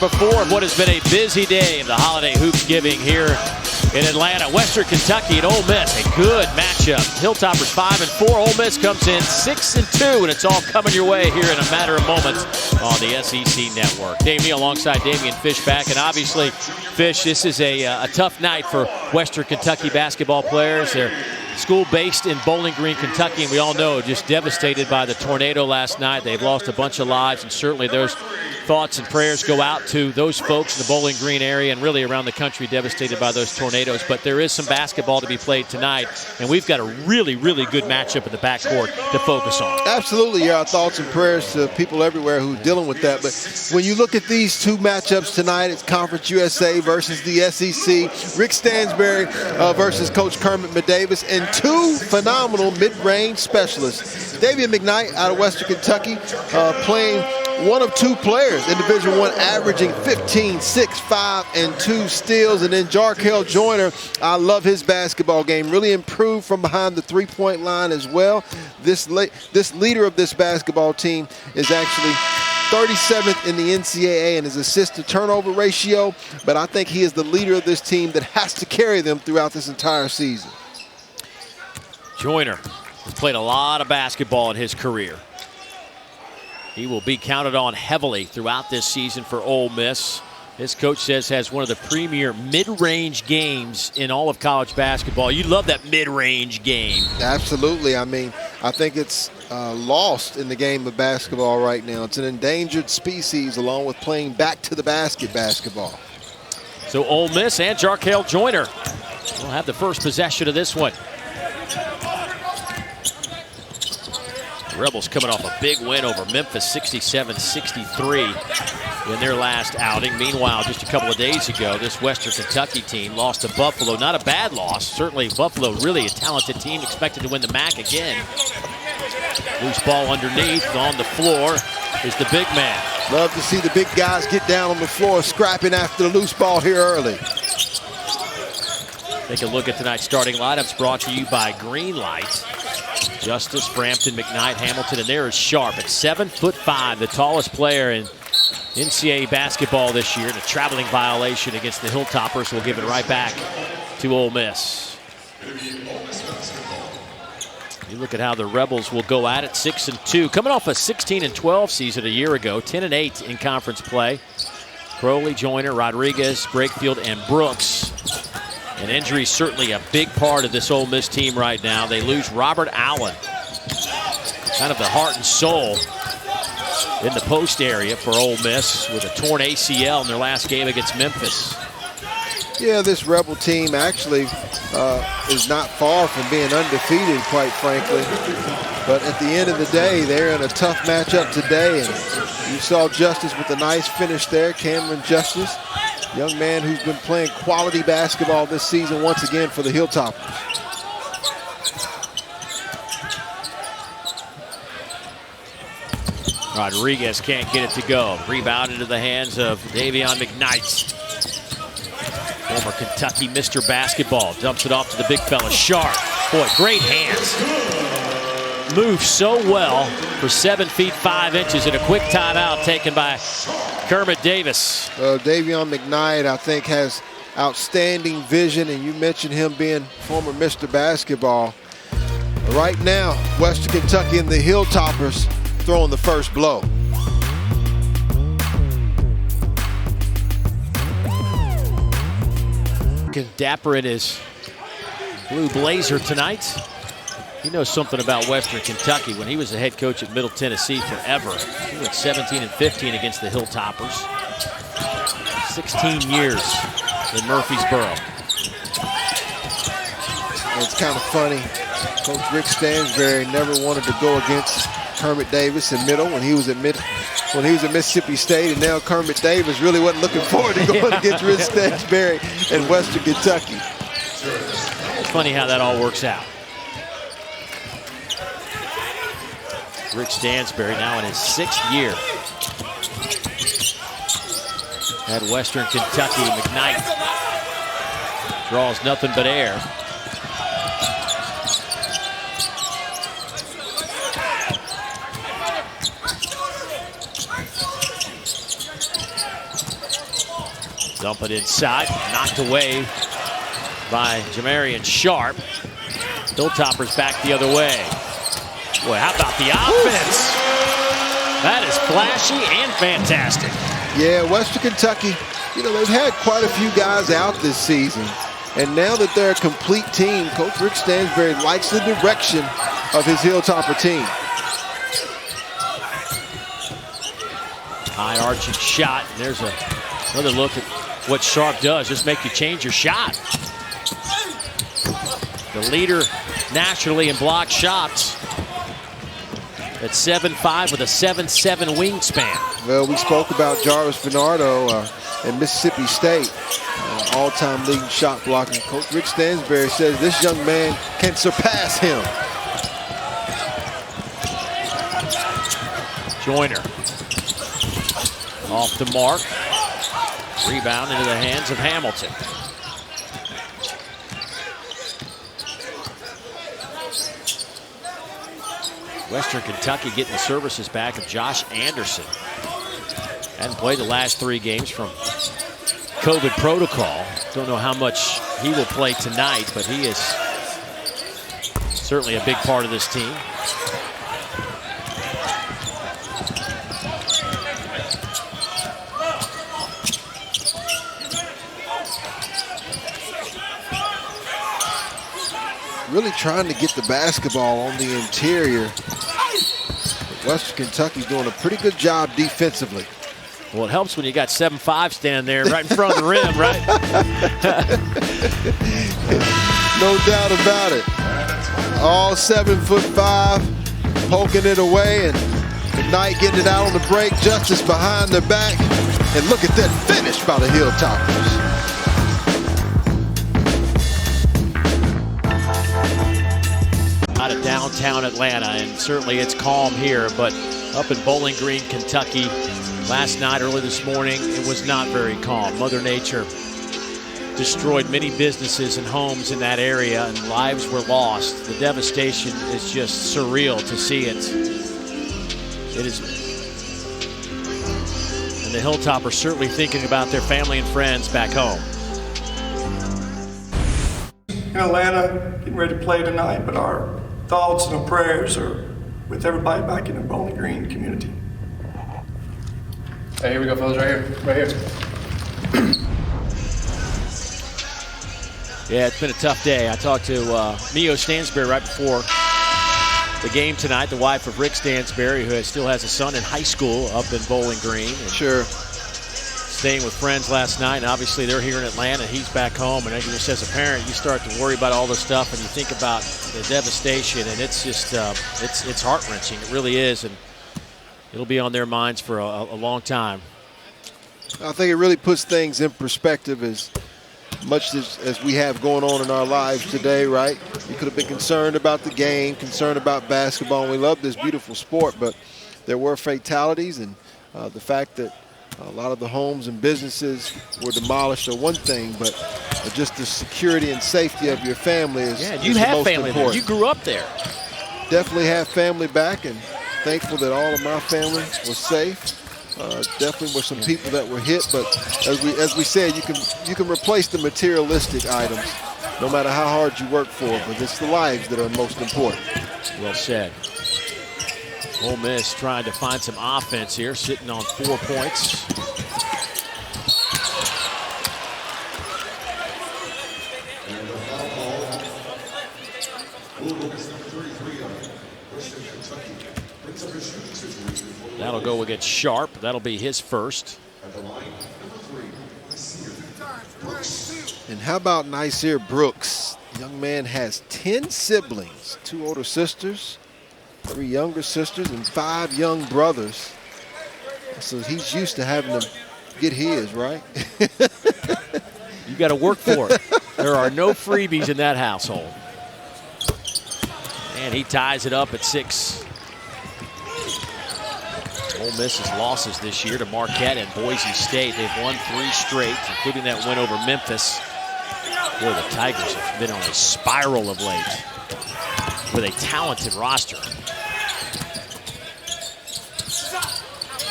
Before what has been a busy day of the holiday hoop giving here in Atlanta. Western Kentucky and Ole Miss, a good matchup. Hilltoppers 5-4, Ole Miss comes in 6-2, and it's all coming your way here in a matter of moments on the SEC Network. Dave Neal alongside Damian Fishback, and obviously, Fish, this is a tough night for Western Kentucky basketball players. They're school-based in Bowling Green, Kentucky, and we all know just devastated by the tornado last night. They've lost a bunch of lives, and certainly those thoughts and prayers go out to those folks in the Bowling Green area and really around the country devastated by those tornadoes. But there is some basketball to be played tonight, and we've got a really, really good matchup in the backcourt to focus on. Absolutely, our thoughts and prayers to people everywhere who are dealing with that. But when you look at these two matchups tonight, it's Conference USA versus the SEC, Rick Stansbury versus Coach Kermit McDavis, and two phenomenal mid-range specialists. Davian McKnight out of Western Kentucky playing one of two players in Division I, averaging 15, 6, 5, and 2 steals. And then Jarkel Joyner, I love his basketball game. Really improved from behind the three-point line as well. This leader of this basketball team is actually 37th in the NCAA in his assist-to-turnover ratio. But I think he is the leader of this team that has to carry them throughout this entire season. Joyner has played a lot of basketball in his career. He will be counted on heavily throughout this season for Ole Miss. His coach says has one of the premier mid-range games in all of college basketball. You love that mid-range game. Absolutely. I mean, I think it's lost in the game of basketball right now. It's an endangered species along with playing back to the basket basketball. So Ole Miss and Jarkel Joyner will have the first possession of this one. Rebels coming off a big win over Memphis, 67-63 in their last outing. Meanwhile, just a couple of days ago, this Western Kentucky team lost to Buffalo. Not a bad loss. Certainly Buffalo, really a talented team, expected to win the MAC again. Loose ball underneath. On the floor is the big man. Love to see the big guys get down on the floor, scrapping after the loose ball here early. Take a look at tonight's starting lineups brought to you by Greenlight. Justice, Frampton, McKnight, Hamilton, and there is Sharp at 7'5", the tallest player in NCAA basketball this year, and a traveling violation against the Hilltoppers. We'll give it right back to Ole Miss. You look at how the Rebels will go at it, 6-2, coming off a 16-12 season a year ago, 10-8 in conference play. Crowley, Joyner, Rodriguez, Brakefield, and Brooks. And injury is certainly a big part of this Ole Miss team right now. They lose Robert Allen, kind of the heart and soul in the post area for Ole Miss with a torn ACL in their last game against Memphis. Yeah, this Rebel team actually is not far from being undefeated, quite frankly. But at the end of the day, they're in a tough matchup today. And you saw Justice with a nice finish there, Cameron Justice. Young man who's been playing quality basketball this season once again for the Hilltoppers. Rodriguez can't get it to go. Rebound into the hands of Davion McKnight. Former Kentucky Mr. Basketball. Dumps it off to the big fella, Sharp. Boy, great hands. Moves so well for 7 feet 5 inches in a quick timeout taken by Kermit Davis. Davion McKnight, I think, has outstanding vision, and you mentioned him being former Mr. Basketball. Right now, Western Kentucky and the Hilltoppers throwing the first blow. Dapper in his blue blazer tonight. He knows something about Western Kentucky. When he was the head coach at Middle Tennessee forever, he went 17-15 against the Hilltoppers. 16 years in Murfreesboro. It's kind of funny. Coach Rick Stansbury never wanted to go against Kermit Davis in Middle when he was at Mississippi State, and now Kermit Davis really wasn't looking forward to going against Rick Stansbury in Western Kentucky. It's funny how that all works out. Rick Stansbury now in his 6th year at Western Kentucky. McKnight draws nothing but air. Dump it inside, knocked away by Jamarian Sharp. Hilltopper's back the other way. Boy, how about the offense? That is flashy and fantastic. Yeah, Western Kentucky, you know, they've had quite a few guys out this season. And now that they're a complete team, Coach Rick Stansbury likes the direction of his Hilltopper team. High arching shot. And there's another look at what Sharp does. Just make you change your shot. The leader nationally in block shots at 7'5" with a 7'7" wingspan. Well, we spoke about Jarvis Bernardo at Mississippi State, all-time leading shot blocker. Coach Rick Stansbury says this young man can surpass him. Joyner off the mark. Rebound into the hands of Hamilton. Western Kentucky getting the services back of Josh Anderson. Hadn't played the last 3 games from COVID protocol. Don't know how much he will play tonight, but he is certainly a big part of this team. Really trying to get the basketball on the interior. Western Kentucky's doing a pretty good job defensively. Well, it helps when you got 7'5" standing there right in front of the rim, right? No doubt about it. All 7'5", poking it away, and McKnight getting it out on the break. Justice behind their back. And look at that finish by the Hilltoppers. Out of downtown Atlanta, and certainly it's calm here, but up in Bowling Green, Kentucky, last night, early this morning, it was not very calm. Mother Nature destroyed many businesses and homes in that area, and lives were lost. The devastation is just surreal to see it. It is, and the Hilltoppers certainly thinking about their family and friends back home. In Atlanta, getting ready to play tonight, but our thoughts and our prayers are with everybody back in the Bowling Green community. Hey, here we go, fellas, right here. Yeah, it's been a tough day. I talked to Mio Stansbury right before the game tonight, the wife of Rick Stansbury, who still has a son in high school up in Bowling Green. And sure. Staying with friends last night, and obviously they're here in Atlanta. He's back home, and just as a parent, you start to worry about all this stuff, and you think about the devastation, and it's just it's heart-wrenching. It really is, and it'll be on their minds for a long time. I think it really puts things in perspective as much as we have going on in our lives today, right? You could have been concerned about the game, concerned about basketball, and we love this beautiful sport, but there were fatalities, and the fact that a lot of the homes and businesses were demolished are one thing, but just the security and safety of your family is, you is have the most family important. there. You grew up there. Definitely have family back, and thankful that all of my family was safe. Definitely were some people that were hit, but as we said, you can replace the materialistic items, no matter how hard you work for, but it's the lives that are most important. Well said. Ole Miss trying to find some offense here, sitting on 4 points. That'll go against Sharp. That'll be his first. And how about Nasir Brooks? The young man has 10 siblings, 2 older sisters, 3 younger sisters, and 5 young brothers. So he's used to having to get his, right? You got to work for it. There are no freebies in that household. And he ties it up at 6. Ole Miss's losses this year to Marquette and Boise State. They've won 3 straight, including that win over Memphis. Boy, the Tigers have been on a spiral of late with a talented roster.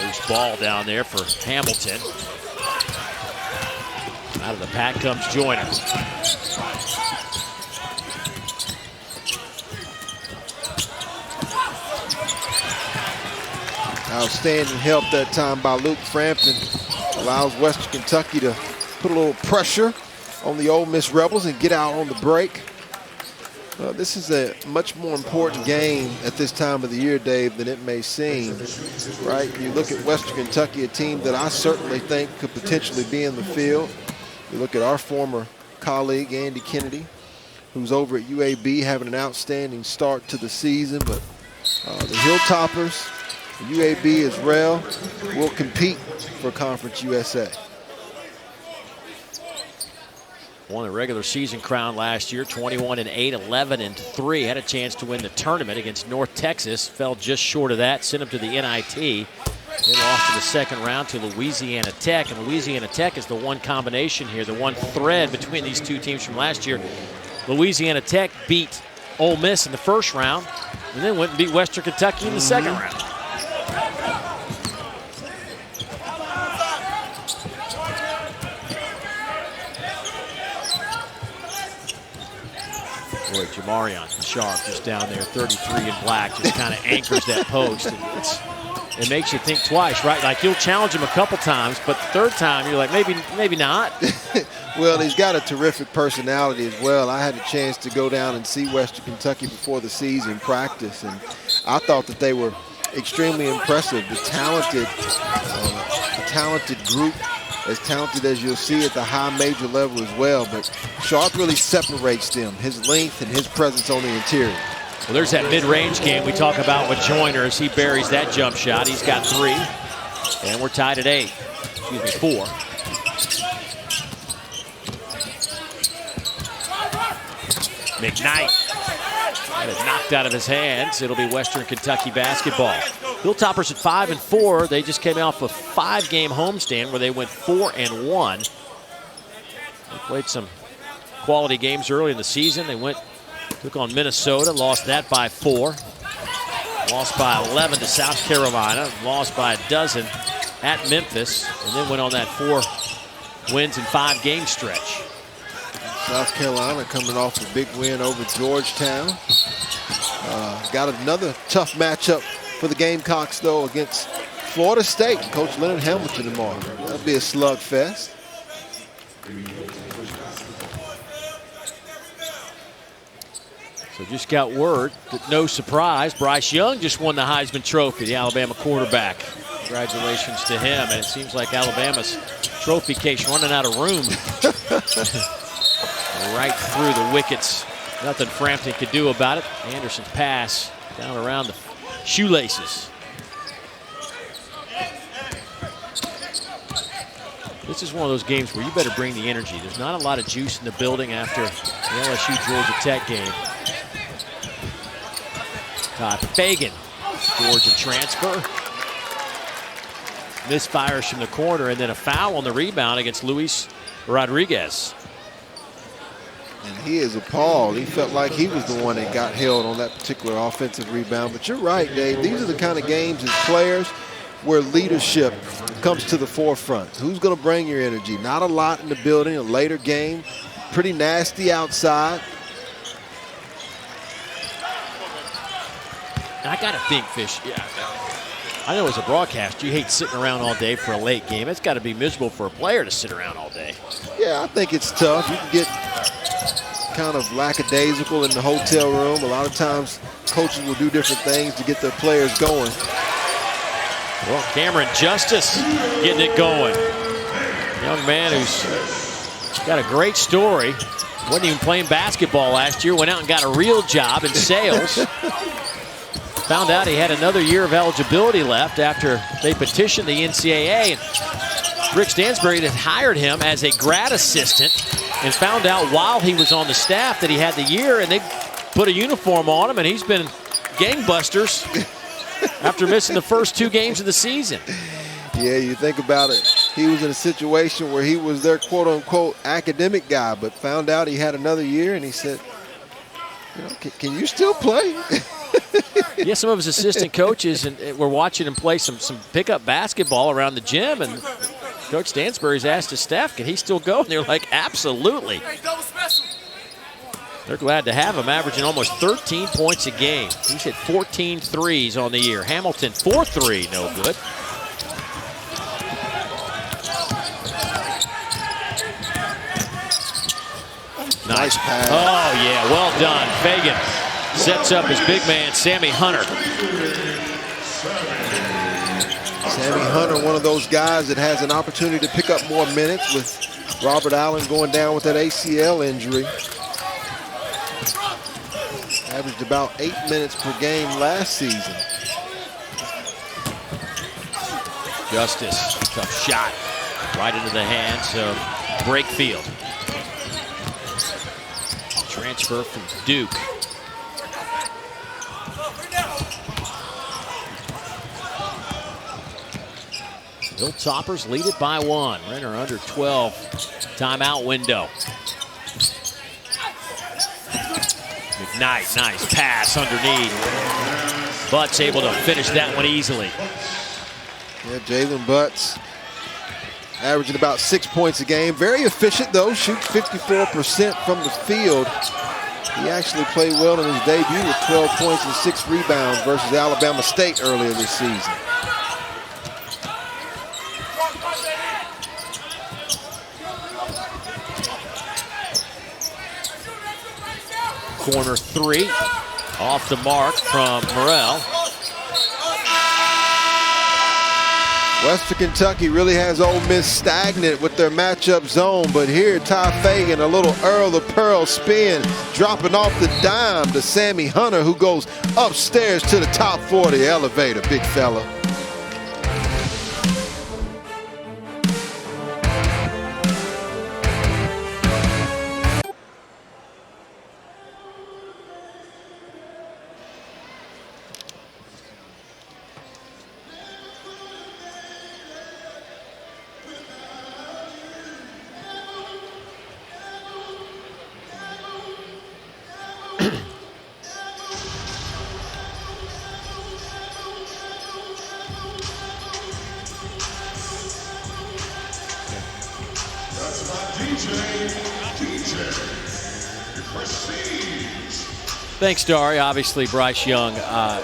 Loose ball down there for Hamilton. Out of the pack comes Joyner. Outstanding help that time by Luke Frampton. Allows Western Kentucky to put a little pressure on the Ole Miss Rebels and get out on the break. This is a much more important game at this time of the year, Dave, than it may seem, right? You look at Western Kentucky, a team that I certainly think could potentially be in the field. You look at our former colleague, Andy Kennedy, who's over at UAB having an outstanding start to the season, but the Hilltoppers, UAB as well, will compete for Conference USA. Won the regular season crown last year, 21-8, 11-3. Had a chance to win the tournament against North Texas. Fell just short of that, sent them to the NIT. They lost in the second round to Louisiana Tech. And Louisiana Tech is the one combination here, the one thread between these two teams from last year. Louisiana Tech beat Ole Miss in the first round and then went and beat Western Kentucky in the second round. Boy, Jamarion Sharp just down there, 33 in black, just kind of anchors that post. And it makes you think twice, right? Like you'll challenge him a couple times, but the third time you're like, maybe not. Well, he's got a terrific personality as well. I had a chance to go down and see Western Kentucky before the season practice, and I thought that they were extremely impressive. The talented group, as talented as you'll see at the high major level as well, but Sharp really separates them, his length and his presence on the interior. Well, there's that mid-range game we talk about with Joyner as he buries that jump shot. He's got 3, and we're tied at 4. McKnight had it knocked out of his hands. It'll be Western Kentucky basketball. Hilltoppers at 5-4. They just came off a 5-game homestand where they went 4-1. They played some quality games early in the season. They took on Minnesota, lost that by 4. Lost by 11 to South Carolina. Lost by 12 at Memphis, and then went on that 4 wins in 5-game stretch. South Carolina coming off a big win over Georgetown. Got another tough matchup for the Gamecocks, though, against Florida State. Coach Leonard Hamilton tomorrow. That'll be a slugfest. So just got word that no surprise, Bryce Young just won the Heisman Trophy, the Alabama quarterback. Congratulations to him. And it seems like Alabama's trophy case running out of room. Right through the wickets. Nothing Frampton could do about it. Anderson's pass down around the shoelaces. This is one of those games where you better bring the energy. There's not a lot of juice in the building after the LSU Georgia Tech game. Todd Fagan, Georgia transfer. Misfires from the corner, and then a foul on the rebound against Luis Rodriguez. And he is appalled. He felt like he was the one that got held on that particular offensive rebound. But you're right, Dave. These are the kind of games as players where leadership comes to the forefront. Who's going to bring your energy? Not a lot in the building, a later game. Pretty nasty outside. I got to think, Fish. Yeah, I know as a broadcaster, you hate sitting around all day for a late game. It's got to be miserable for a player to sit around all day. Yeah, I think it's tough. You can get kind of lackadaisical in the hotel room. A lot of times coaches will do different things to get their players going. Well, Cameron Justice getting it going. Young man who's got a great story. Wasn't even playing basketball last year. Went out and got a real job in sales. Found out he had another year of eligibility left after they petitioned the NCAA. And Rick Stansbury had hired him as a grad assistant and found out while he was on the staff that he had the year, and they put a uniform on him, and he's been gangbusters after missing the first 2 games of the season. Yeah, you think about it. He was in a situation where he was their quote-unquote academic guy, but found out he had another year, and he said, you know, can you still play? Yeah, some of his assistant coaches were watching him play some pickup basketball around the gym, and Coach Stansbury's asked his staff, can he still go? And they're like, absolutely. They're glad to have him, averaging almost 13 points a game. He's hit 14 threes on the year. Hamilton, 4-3, no good. Nice pass. Oh, yeah, well done. Fagan sets up his big man, Sammy Hunter. Sammy Hunter, one of those guys that has an opportunity to pick up more minutes with Robert Allen going down with that ACL injury. Averaged about 8 minutes per game last season. Justice, tough shot. Right into the hands of Brakefield. Transfer from Duke. Hilltoppers lead it by 1. Renner under 12. Timeout window. McKnight, nice pass underneath. Butts able to finish that one easily. Yeah, Jalen Butts averaging about 6 points a game. Very efficient though, shoots 54% from the field. He actually played well in his debut with 12 points and 6 rebounds versus Alabama State earlier this season. Corner 3, off the mark from Morrell. Western Kentucky really has Ole Miss stagnant with their matchup zone, but here Ty Fagan, a little Earl the Pearl spin, dropping off the dime to Sammy Hunter, who goes upstairs to the top floor of the elevator, big fella. Thanks, Dari. Obviously, Bryce Young,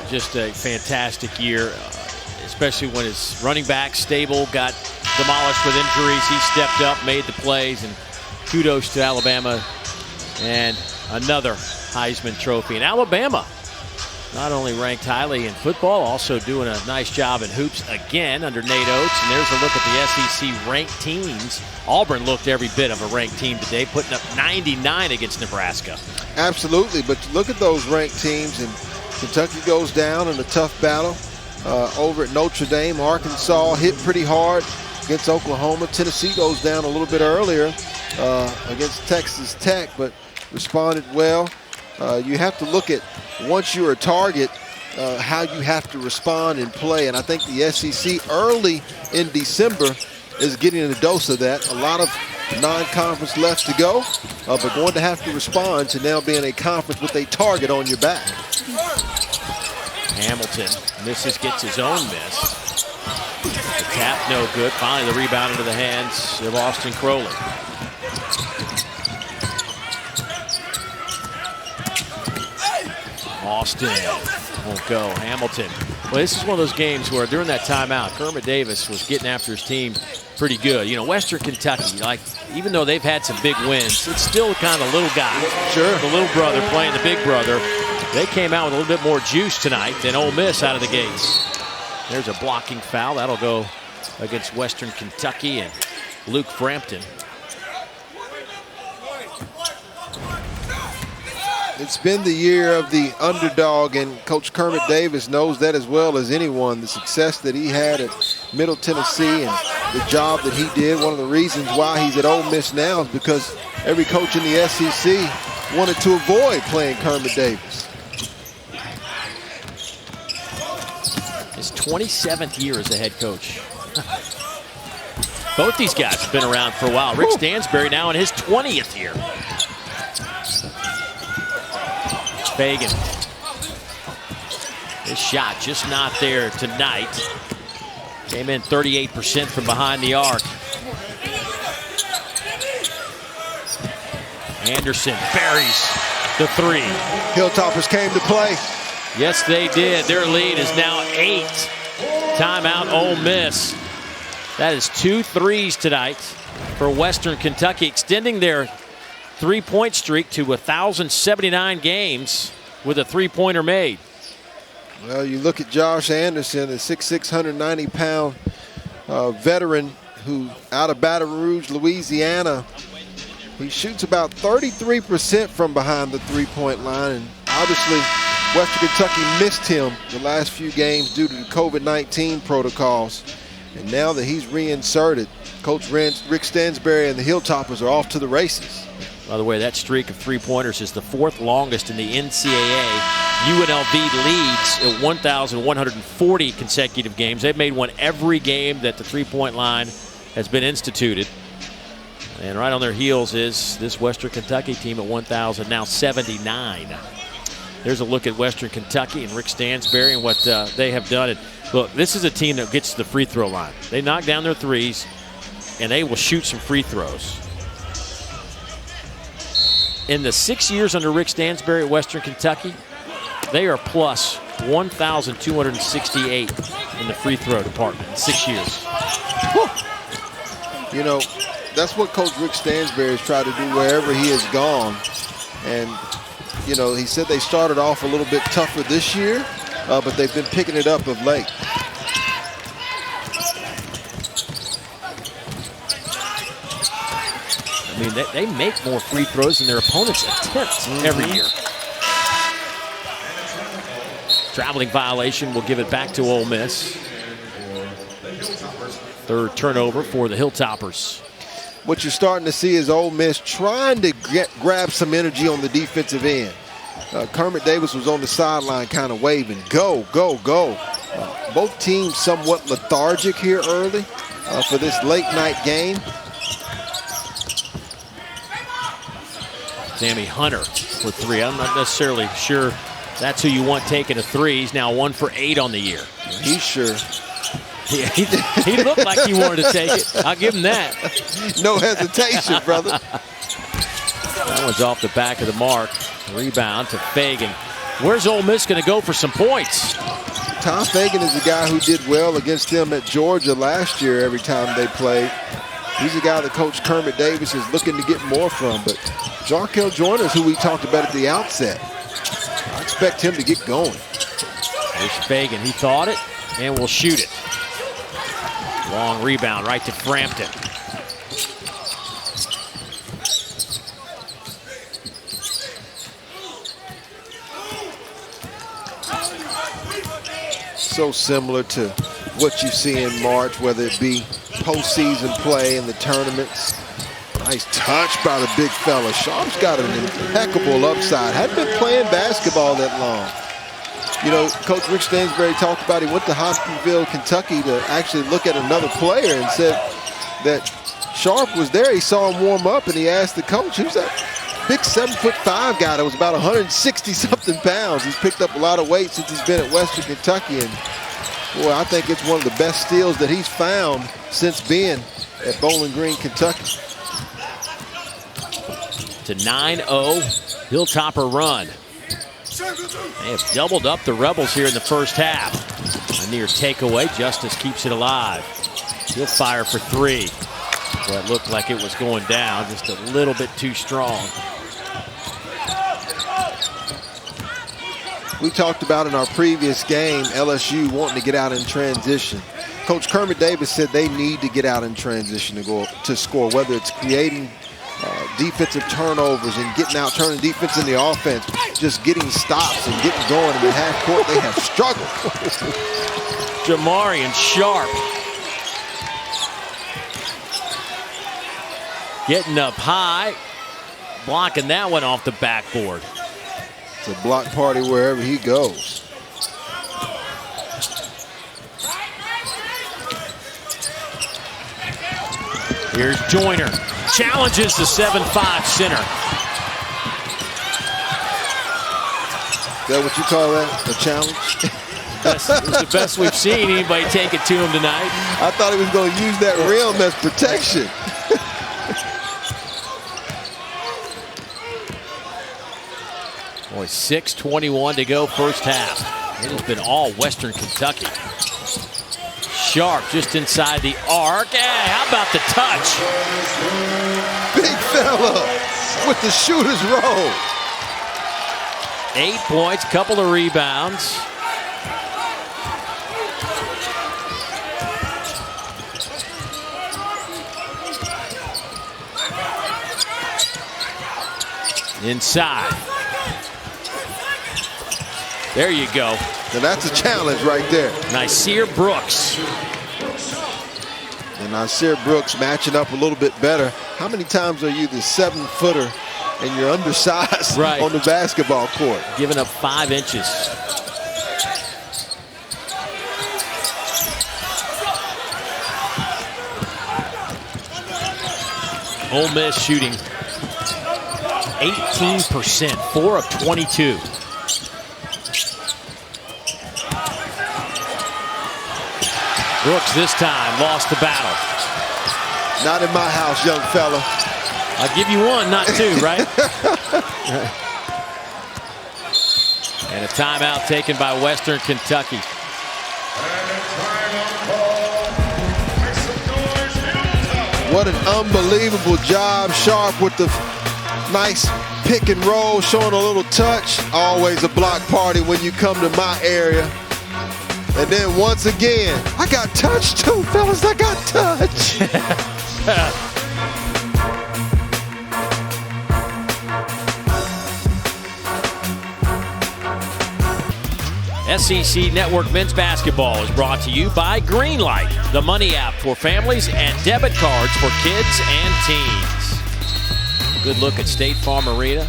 just a fantastic year, especially when his running back, Stable, got demolished with injuries. He stepped up, made the plays, and kudos to Alabama. And another Heisman Trophy. And Alabama, not only ranked highly in football, also doing a nice job in hoops again under Nate Oates. And there's a look at the SEC ranked teams. Auburn looked every bit of a ranked team today, putting up 99 against Nebraska. Absolutely, but look at those ranked teams, and Kentucky goes down in a tough battle over at Notre Dame. Arkansas hit pretty hard against Oklahoma. Tennessee goes down a little bit earlier against Texas Tech, but responded well. You have to look at, once you're a target, how you have to respond and play, and I think the SEC early in December is getting a dose of that. A lot of non-conference left to go, but going to have to respond to now being a conference with a target on your back. Hamilton misses, gets his own miss. The tap no good. Finally the rebound into the hands of Austin Crowley. Austin won't go. Hamilton. Well, this is one of those games where during that timeout, Kermit Davis was getting after his team pretty good. You know, Western Kentucky, like, even though they've had some big wins, it's still kind of little guy. Sure. The little brother playing the big brother. They came out with a little bit more juice tonight than Ole Miss out of the gates. There's a blocking foul. That'll go against Western Kentucky and Luke Frampton. It's been the year of the underdog, and Coach Kermit Davis knows that as well as anyone. The success that he had at Middle Tennessee and the job that he did. One of the reasons why he's at Ole Miss now is because every coach in the SEC wanted to avoid playing Kermit Davis. His 27th year as a head coach. Both these guys have been around for a while. Rick Stansbury now in his 20th year. Fagan. His shot just not there tonight. Came in 38% from behind the arc. Anderson buries the three. Hilltoppers came to play. Yes, they did. Their lead is now 8. Timeout, Ole Miss. That is 2 threes tonight for Western Kentucky, extending their three-point streak to 1,079 games with a three-pointer made. Well, you look at Josh Anderson, the 6'6", 190-pound veteran who out of Baton Rouge, Louisiana. He shoots about 33% from behind the three-point line, and obviously Western Kentucky missed him the last few games due to the COVID-19 protocols. And now that he's reinserted, Coach Rick Stansbury and the Hilltoppers are off to the races. By the way, that streak of three-pointers is the 4th longest in the NCAA. UNLV leads at 1,140 consecutive games. They've made one every game that the three-point line has been instituted. And right on their heels is this Western Kentucky team at 1,079. There's a look at Western Kentucky and Rick Stansbury and what they have done. And look, this is a team that gets to the free throw line. They knock down their threes, and they will shoot some free throws. In the 6 years under Rick Stansbury at Western Kentucky, they are plus 1,268 in the free throw department in 6 years. Whew. You know, that's what Coach Rick Stansbury has tried to do wherever he has gone. And, you know, he said they started off a little bit tougher this year, but they've been picking it up of late. I mean, they make more free throws than their opponents' attempts every year. Traveling violation will give it back to Ole Miss. 3rd turnover for the Hilltoppers. What you're starting to see is Ole Miss trying to grab some energy on the defensive end. Kermit Davis was on the sideline kind of waving, go, go, go. Both teams somewhat lethargic here early for this late night game. Sammy Hunter for 3. I'm not necessarily sure that's who you want taking a 3. He's now 1 for 8 on the year. He's sure. Yeah, he looked like he wanted to take it. I'll give him that. No hesitation, brother. That one's off the back of the mark. Rebound to Fagan. Where's Ole Miss going to go for some points? Tom Fagan is the guy who did well against them at Georgia last year every time they played. He's the guy that Coach Kermit Davis is looking to get more from. But Jarkel Joyner's who we talked about at the outset. I expect him to get going. Here's Fagan. He thought it and will shoot it. Long rebound right to Frampton. So similar to what you see in March, whether it be postseason play in the tournaments. Nice touch by the big fella. Sharp's got an impeccable upside. Hadn't been playing basketball that long. You know, Coach Rick Stansbury talked about he went to Hopkinsville, Kentucky to actually look at another player and said that Sharp was there. He saw him warm up and he asked the coach, who's that big 7'5" guy that was about 160-something pounds. He's picked up a lot of weight since he's been at Western Kentucky. And, boy, I think it's one of the best steals that he's found since being at Bowling Green, Kentucky. To 9-0, Hilltopper run. They have doubled up the Rebels here in the first half. A near takeaway. Justice keeps it alive. He'll fire for 3. That looked like it was going down, just a little bit too strong. We talked about in our previous game, LSU wanting to get out in transition. Coach Kermit Davis said they need to get out in transition to score, whether it's creating defensive turnovers and getting out, turning defense in the offense, just getting stops and getting going in the half court. They have struggled. Jamarian Sharp getting up high, blocking that one off the backboard. It's a block party wherever he goes. Here's Joyner. Challenges the 7'5" center. Is that what you call that? A challenge? It was the best we've seen anybody take it to him tonight. I thought he was going to use that rim as protection. Only 6:21 to go first half. It has been all Western Kentucky. Sharp just inside the arc. Hey, how about the touch? Big fella with the shooter's roll. 8 points, couple of rebounds. Inside. There you go. Now that's a challenge right there. Nasir Brooks. And Nasir Brooks matching up a little bit better. How many times are you the 7-footer and you're undersized on the basketball court? Giving up 5 inches. Ole Miss shooting 18%, 4 of 22. Brooks this time lost the battle. Not in my house, young fella. I'll give you one, not two, right? And a timeout taken by Western Kentucky. What an unbelievable job. Sharp with the nice pick and roll, showing a little touch. Always a block party when you come to my area. And then once again, I got touched too, fellas. I got touched. SEC Network Men's Basketball is brought to you by Greenlight, the money app for families and debit cards for kids and teens. Good look at State Farm Arena,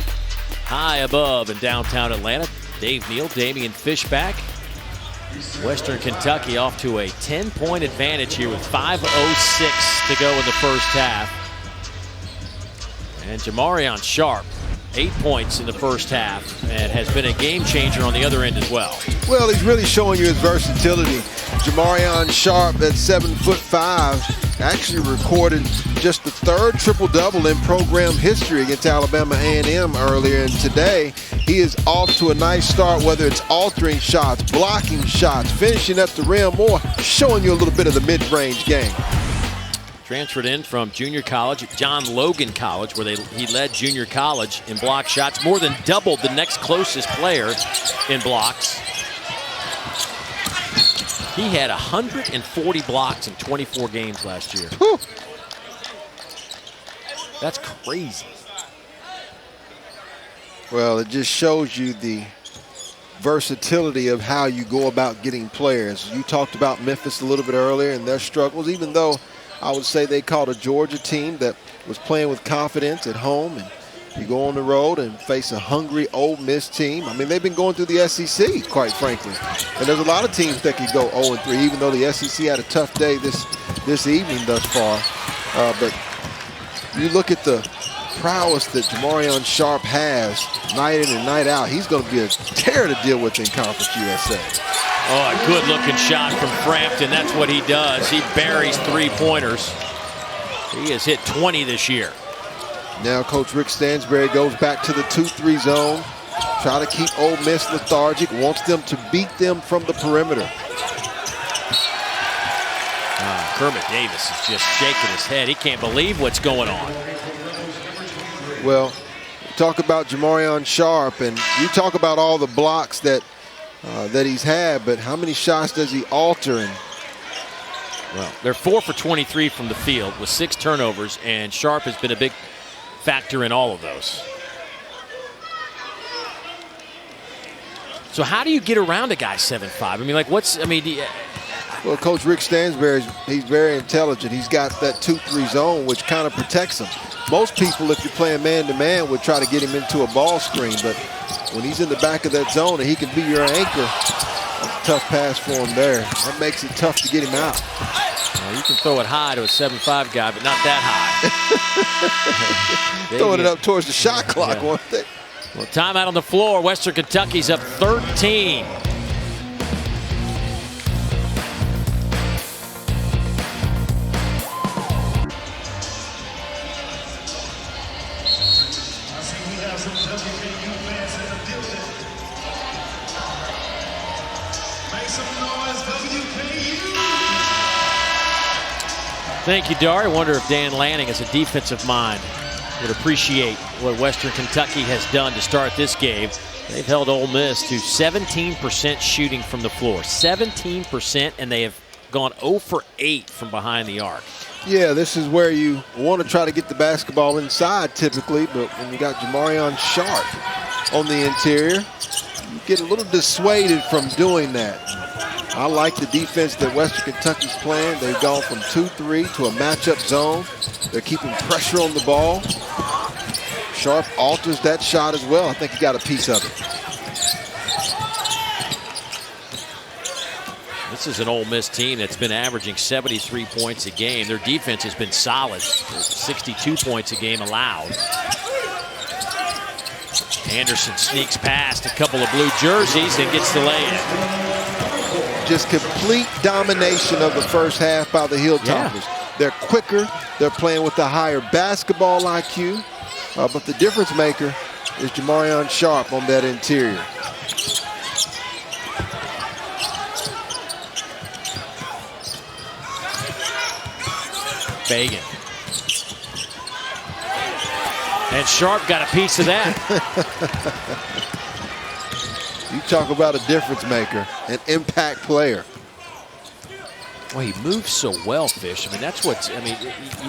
high above in downtown Atlanta. Dave Neal, Damian Fishback. Western Kentucky off to a 10-point advantage here with 5:06 to go in the first half. And Jamarion Sharp, 8 points in the first half, and has been a game changer on the other end as well. Well, he's really showing you his versatility. Jamarion Sharp at 7'5", actually recorded just the 3rd triple-double in program history against Alabama A&M earlier. And today, he is off to a nice start, whether it's altering shots, blocking shots, finishing at the rim, or showing you a little bit of the mid-range game. Transferred in from junior college at John Logan College, where he led junior college in block shots, more than doubled the next closest player in blocks. He had 140 blocks in 24 games last year. Whew. That's crazy. Well, it just shows you the versatility of how you go about getting players. You talked about Memphis a little bit earlier and their struggles, even though I would say they caught a Georgia team that was playing with confidence at home, and you go on the road and face a hungry Ole Miss team. I mean, they've been going through the SEC, quite frankly. And there's a lot of teams that could go 0-3, even though the SEC had a tough day this evening thus far. But you look at the prowess that Jamarion Sharp has night in and night out. He's going to be a terror to deal with in Conference USA. Oh, a good-looking shot from Frampton. That's what he does. He buries three-pointers. He has hit 20 this year. Now Coach Rick Stansbury goes back to the 2-3 zone. Try to keep Ole Miss lethargic. Wants them to beat them from the perimeter. Kermit Davis is just shaking his head. He can't believe what's going on. Well, talk about Jamarion Sharp, and you talk about all the blocks that he's had, but how many shots does he alter? And well, they're 4 for 23 from the field with 6 turnovers, and Sharp has been a big factor in all of those. So how do you get around a guy 7'5"? I mean, like, well, Coach Rick Stansbury, he's very intelligent. He's got that 2-3 zone, which kind of protects him. Most people, if you're playing man-to-man, would try to get him into a ball screen, but when he's in the back of that zone and he can be your anchor, that's a tough pass for him there. That makes it tough to get him out. Well, you can throw it high to a 7'5" guy, but not that high. Throwing it up towards the shot clock, yeah. One thing. Well, timeout on the floor. Western Kentucky's up 13. Thank you, Dar. I wonder if Dan Lanning, as a defensive mind, would appreciate what Western Kentucky has done to start this game. They've held Ole Miss to 17% shooting from the floor. 17%, and they have gone 0 for 8 from behind the arc. Yeah, this is where you want to try to get the basketball inside typically, but when you got Jamarion Sharp on the interior, you get a little dissuaded from doing that. I like the defense that Western Kentucky's playing. They've gone from 2-3 to a matchup zone. They're keeping pressure on the ball. Sharp alters that shot as well. I think he got a piece of it. This is an Ole Miss team that's been averaging 73 points a game. Their defense has been solid. 62 points a game allowed. Anderson sneaks past a couple of blue jerseys and gets the lay-in. Just complete domination of the first half by the Hilltoppers. Yeah. They're quicker. They're playing with a higher basketball IQ. But the difference maker is Jamarion Sharp on that interior. Fagan. And Sharp got a piece of that. You talk about a difference maker, an impact player. Well, he moves so well, Fish. I mean, that's what's, I mean,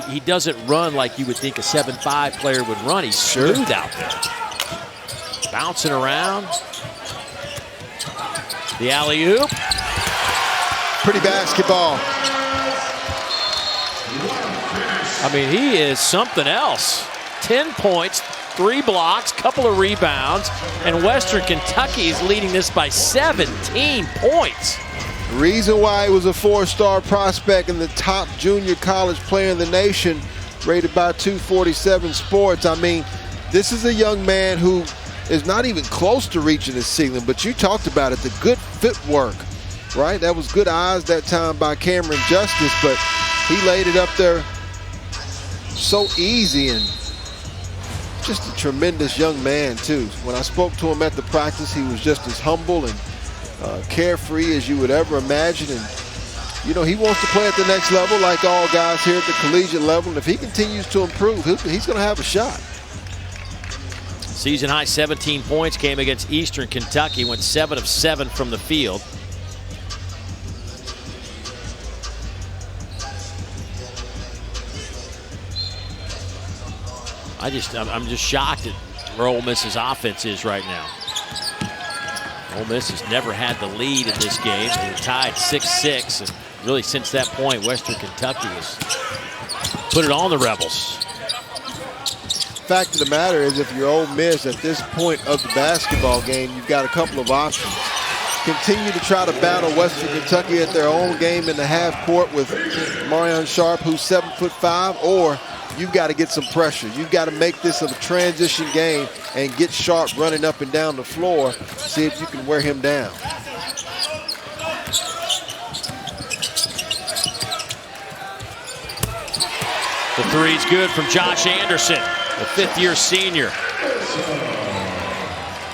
he doesn't run like you would think a 7'5" player would run. He's smooth out there. Bouncing around. The alley-oop. Pretty basketball. I mean, he is something else. 10 points, 3 blocks, couple of rebounds, and Western Kentucky is leading this by 17 points. The reason why he was a 4-star prospect and the top junior college player in the nation, rated by 247 Sports. I mean, this is a young man who is not even close to reaching his ceiling, but you talked about it, the good footwork, right? That was good eyes that time by Cameron Justice, but he laid it up there so easy, and just a tremendous young man too. When I spoke to him at the practice, he was just as humble and carefree as you would ever imagine. And you know, he wants to play at the next level like all guys here at the collegiate level. And if he continues to improve, he's going to have a shot. Season high 17 points came against Eastern Kentucky, went 7 of 7 from the field. I'm just shocked at where Ole Miss's offense is right now. Ole Miss has never had the lead in this game. They're tied 6-6, and really since that point, Western Kentucky has put it on the Rebels. Fact of the matter is, if you're Ole Miss at this point of the basketball game, you've got a couple of options. Continue to try to battle Western Kentucky at their own game in the half court with Jamarion Sharp, who's 7'5", or you've got to get some pressure. You've got to make this a transition game and get Sharp running up and down the floor. See if you can wear him down. The three's good from Josh Anderson, the fifth-year senior.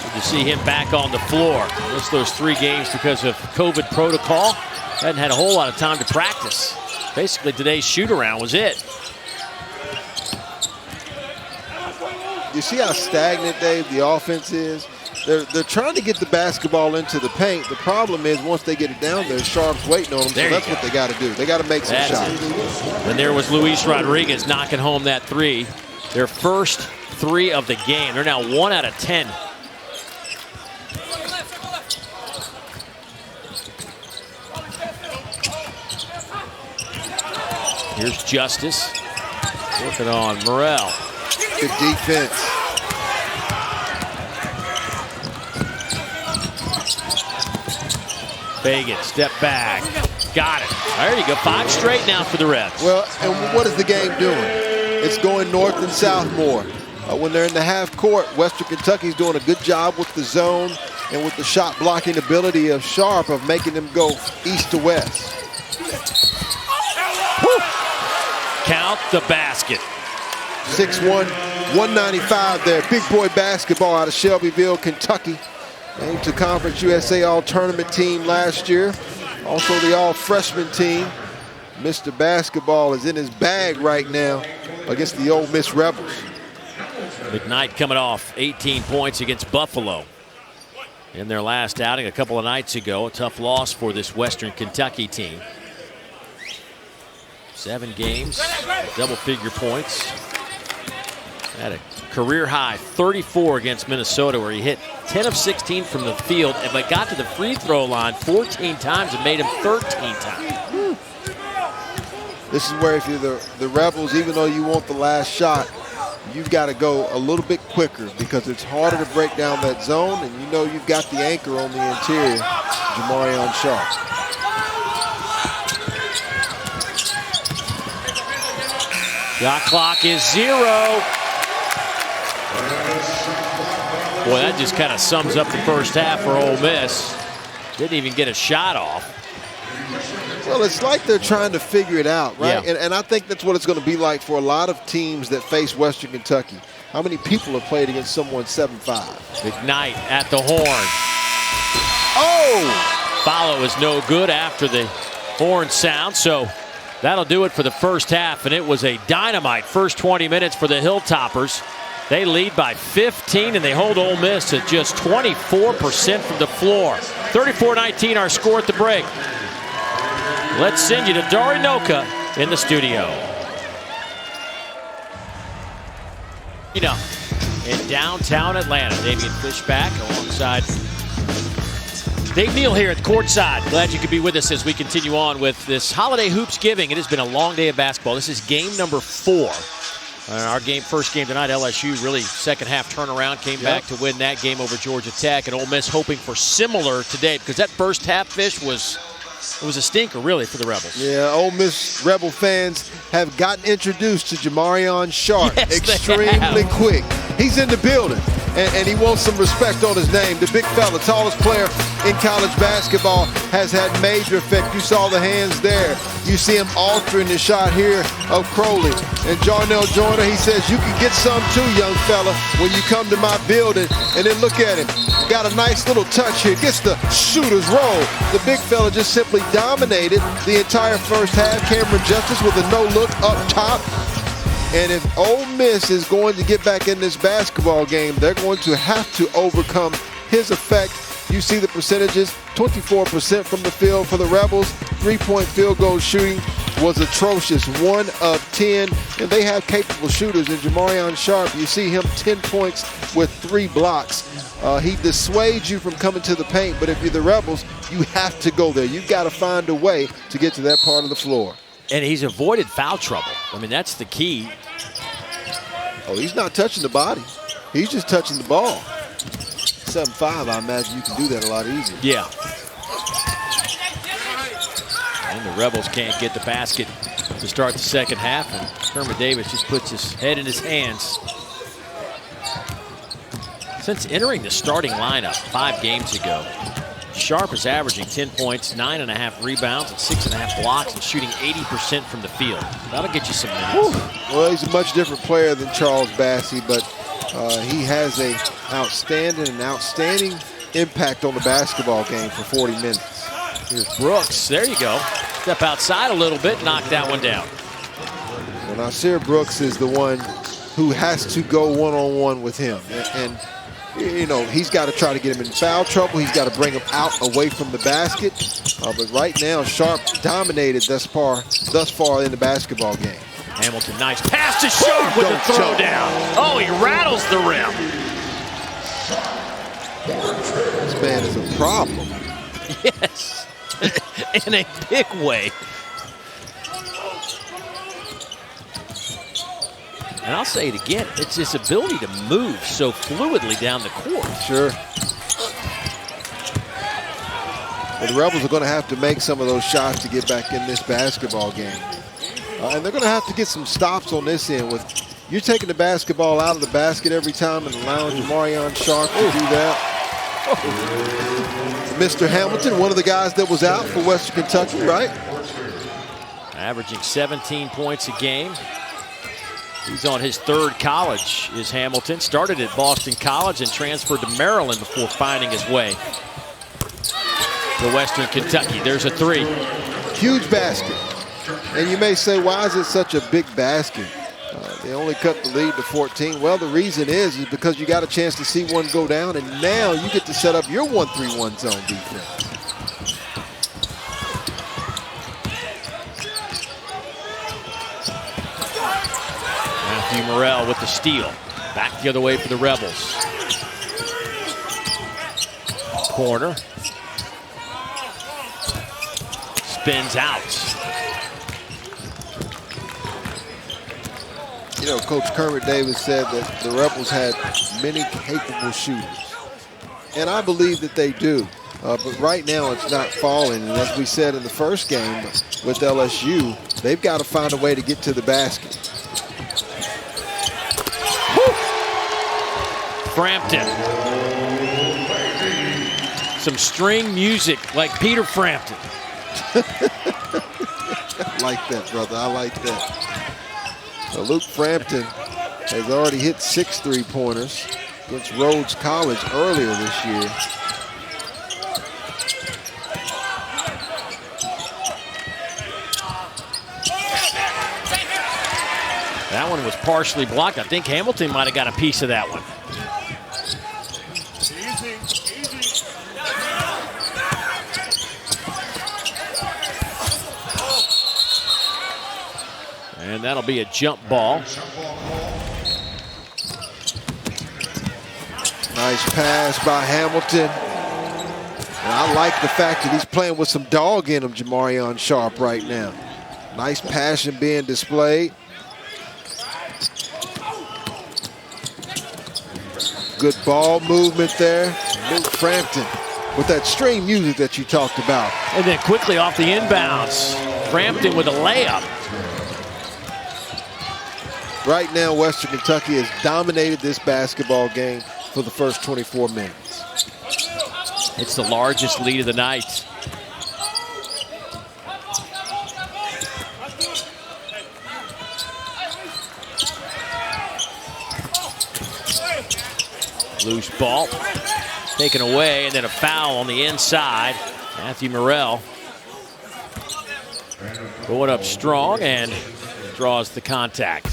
Good to see him back on the floor. Missed those 3 games because of COVID protocol. Hadn't had a whole lot of time to practice. Basically, today's shoot-around was it. You see how stagnant, Dave, the offense is? They're trying to get the basketball into the paint. The problem is once they get it down there, Sharp's waiting on them, so that's what they got to do. They got to make some shots. And there was Luis Rodriguez knocking home that 3. Their first 3 of the game. They're now 1 out of 10. Here's Justice working on Morrell. Good defense. Fagan, step back. Got it. There you go. 5 straight now for the Reds. Well, and what is the game doing? It's going north and south more. When they're in the half court, Western Kentucky's doing a good job with the zone and with the shot blocking ability of Sharp of making them go east to west. Woo. Count the basket. 6'1", 195 there. Big boy basketball out of Shelbyville, Kentucky. Named to Conference USA All-Tournament team last year. Also the All-Freshman team. Mr. Basketball is in his bag right now against the Ole Miss Rebels. McKnight coming off 18 points against Buffalo in their last outing a couple of nights ago. A tough loss for this Western Kentucky team. 7 games, double-figure points. Had a career high 34 against Minnesota, where he hit 10 of 16 from the field, but got to the free throw line 14 times and made him 13 times. This is where if you're the Rebels, even though you want the last shot, you've got to go a little bit quicker because it's harder to break down that zone, and you know you've got the anchor on the interior, Jamarion Sharp. Shot clock is 0. Boy, that just kind of sums up the first half for Ole Miss. Didn't even get a shot off. Well, it's like they're trying to figure it out, right? Yeah. And I think that's what it's going to be like for a lot of teams that face Western Kentucky. How many people have played against someone 7'5"? McKnight at the horn. Oh! Follow is no good after the horn sound, so that'll do it for the first half, and it was a dynamite first 20 minutes for the Hilltoppers. They lead by 15, and they hold Ole Miss to just 24% from the floor. 34-19 our score at the break. Let's send you to Dari Noka in the studio. You know, in downtown Atlanta, Damian Fishback alongside Dave Neal here at courtside. Glad you could be with us as we continue on with this holiday hoops giving. It has been a long day of basketball. This is game number 4. Our first game tonight, LSU really second half turnaround, came back to win that game over Georgia Tech, and Ole Miss hoping for similar today because that first half, Fish, was a stinker really for the Rebels. Yeah, Ole Miss Rebel fans have gotten introduced to Jamarion Sharp extremely quick. He's in the building, and he wants some respect on his name. The big fella, tallest player in college basketball, has had major effect. You saw the hands there. You see him altering the shot here of Crowley. And Jarnell Joyner, he says, you can get some too, young fella, when you come to my building. And then look at him. Got a nice little touch here. Gets the shooter's roll. The big fella just simply dominated the entire first half. Cameron Justice with a no-look up top. And if Ole Miss is going to get back in this basketball game, they're going to have to overcome his effect. You see the percentages, 24% from the field for the Rebels. 3-point field goal shooting was atrocious, 1 of 10. And they have capable shooters in Jamarion Sharp. You see him 10 points with 3 blocks. He dissuades you from coming to the paint, but if you're the Rebels, you have to go there. You've got to find a way to get to that part of the floor. And he's avoided foul trouble. I mean, that's the key. Oh, he's not touching the body. He's just touching the ball. 7'5", I imagine you can do that a lot easier. Yeah. And the Rebels can't get the basket to start the second half, and Kermit Davis just puts his head in his hands. Since entering the starting lineup 5 games ago, Sharp is averaging 10 points, 9.5 rebounds, and 6.5 blocks, and shooting 80% from the field. That'll get you some minutes. Well, he's a much different player than Charles Bassey, but he has an outstanding impact on the basketball game for 40 minutes. Here's Brooks. There you go. Step outside a little bit, knock that one down. Well, Nasir Brooks is the one who has to go one-on-one with him. And you know, he's got to try to get him in foul trouble. He's got to bring him out away from the basket. But right now, Sharp dominated thus far in the basketball game. Hamilton, nice pass to Sharp with the throw down. Oh, he rattles the rim. This man is a problem. Yes, in a big way. And I'll say it again, it's his ability to move so fluidly down the court. Sure. Well, the Rebels are going to have to make some of those shots to get back in this basketball game. And they're going to have to get some stops on this end. With you're taking the basketball out of the basket every time and allowing Jamarion Sharp to do that. Mr. Hamilton, one of the guys that was out for Western Kentucky, right? Averaging 17 points a game. He's on his third college, is Hamilton. Started at Boston College and transferred to Maryland before finding his way to Western Kentucky. There's a three. Huge basket. And you may say, why is it such a big basket? They only cut the lead to 14. Well, the reason is because you got a chance to see one go down, and now you get to set up your 1-3-1 zone defense. Matthew Morrell with the steal. Back the other way for the Rebels. Corner. Spins out. You know, Coach Kermit Davis said that the Rebels had many capable shooters. And I believe that they do. But right now it's not falling. And as we said in the first game with LSU, they've got to find a way to get to the basket. Woo! Frampton. Some string music like Peter Frampton. I like that, brother. I like that. Luke Frampton has already hit 6 3-pointers against Rhodes College earlier this year. That one was partially blocked. I think Hamilton might have got a piece of that one. And that'll be a jump ball. Nice pass by Hamilton. And I like the fact that he's playing with some dog in him, Jamarion Sharp, right now. Nice passion being displayed. Good ball movement there. Luke Frampton with that string music that you talked about. And then quickly off the inbounds, Frampton with a layup. Right now, Western Kentucky has dominated this basketball game for the first 24 minutes. It's the largest lead of the night. Loose ball taken away, and then a foul on the inside. Matthew Morrell going up strong and draws the contact.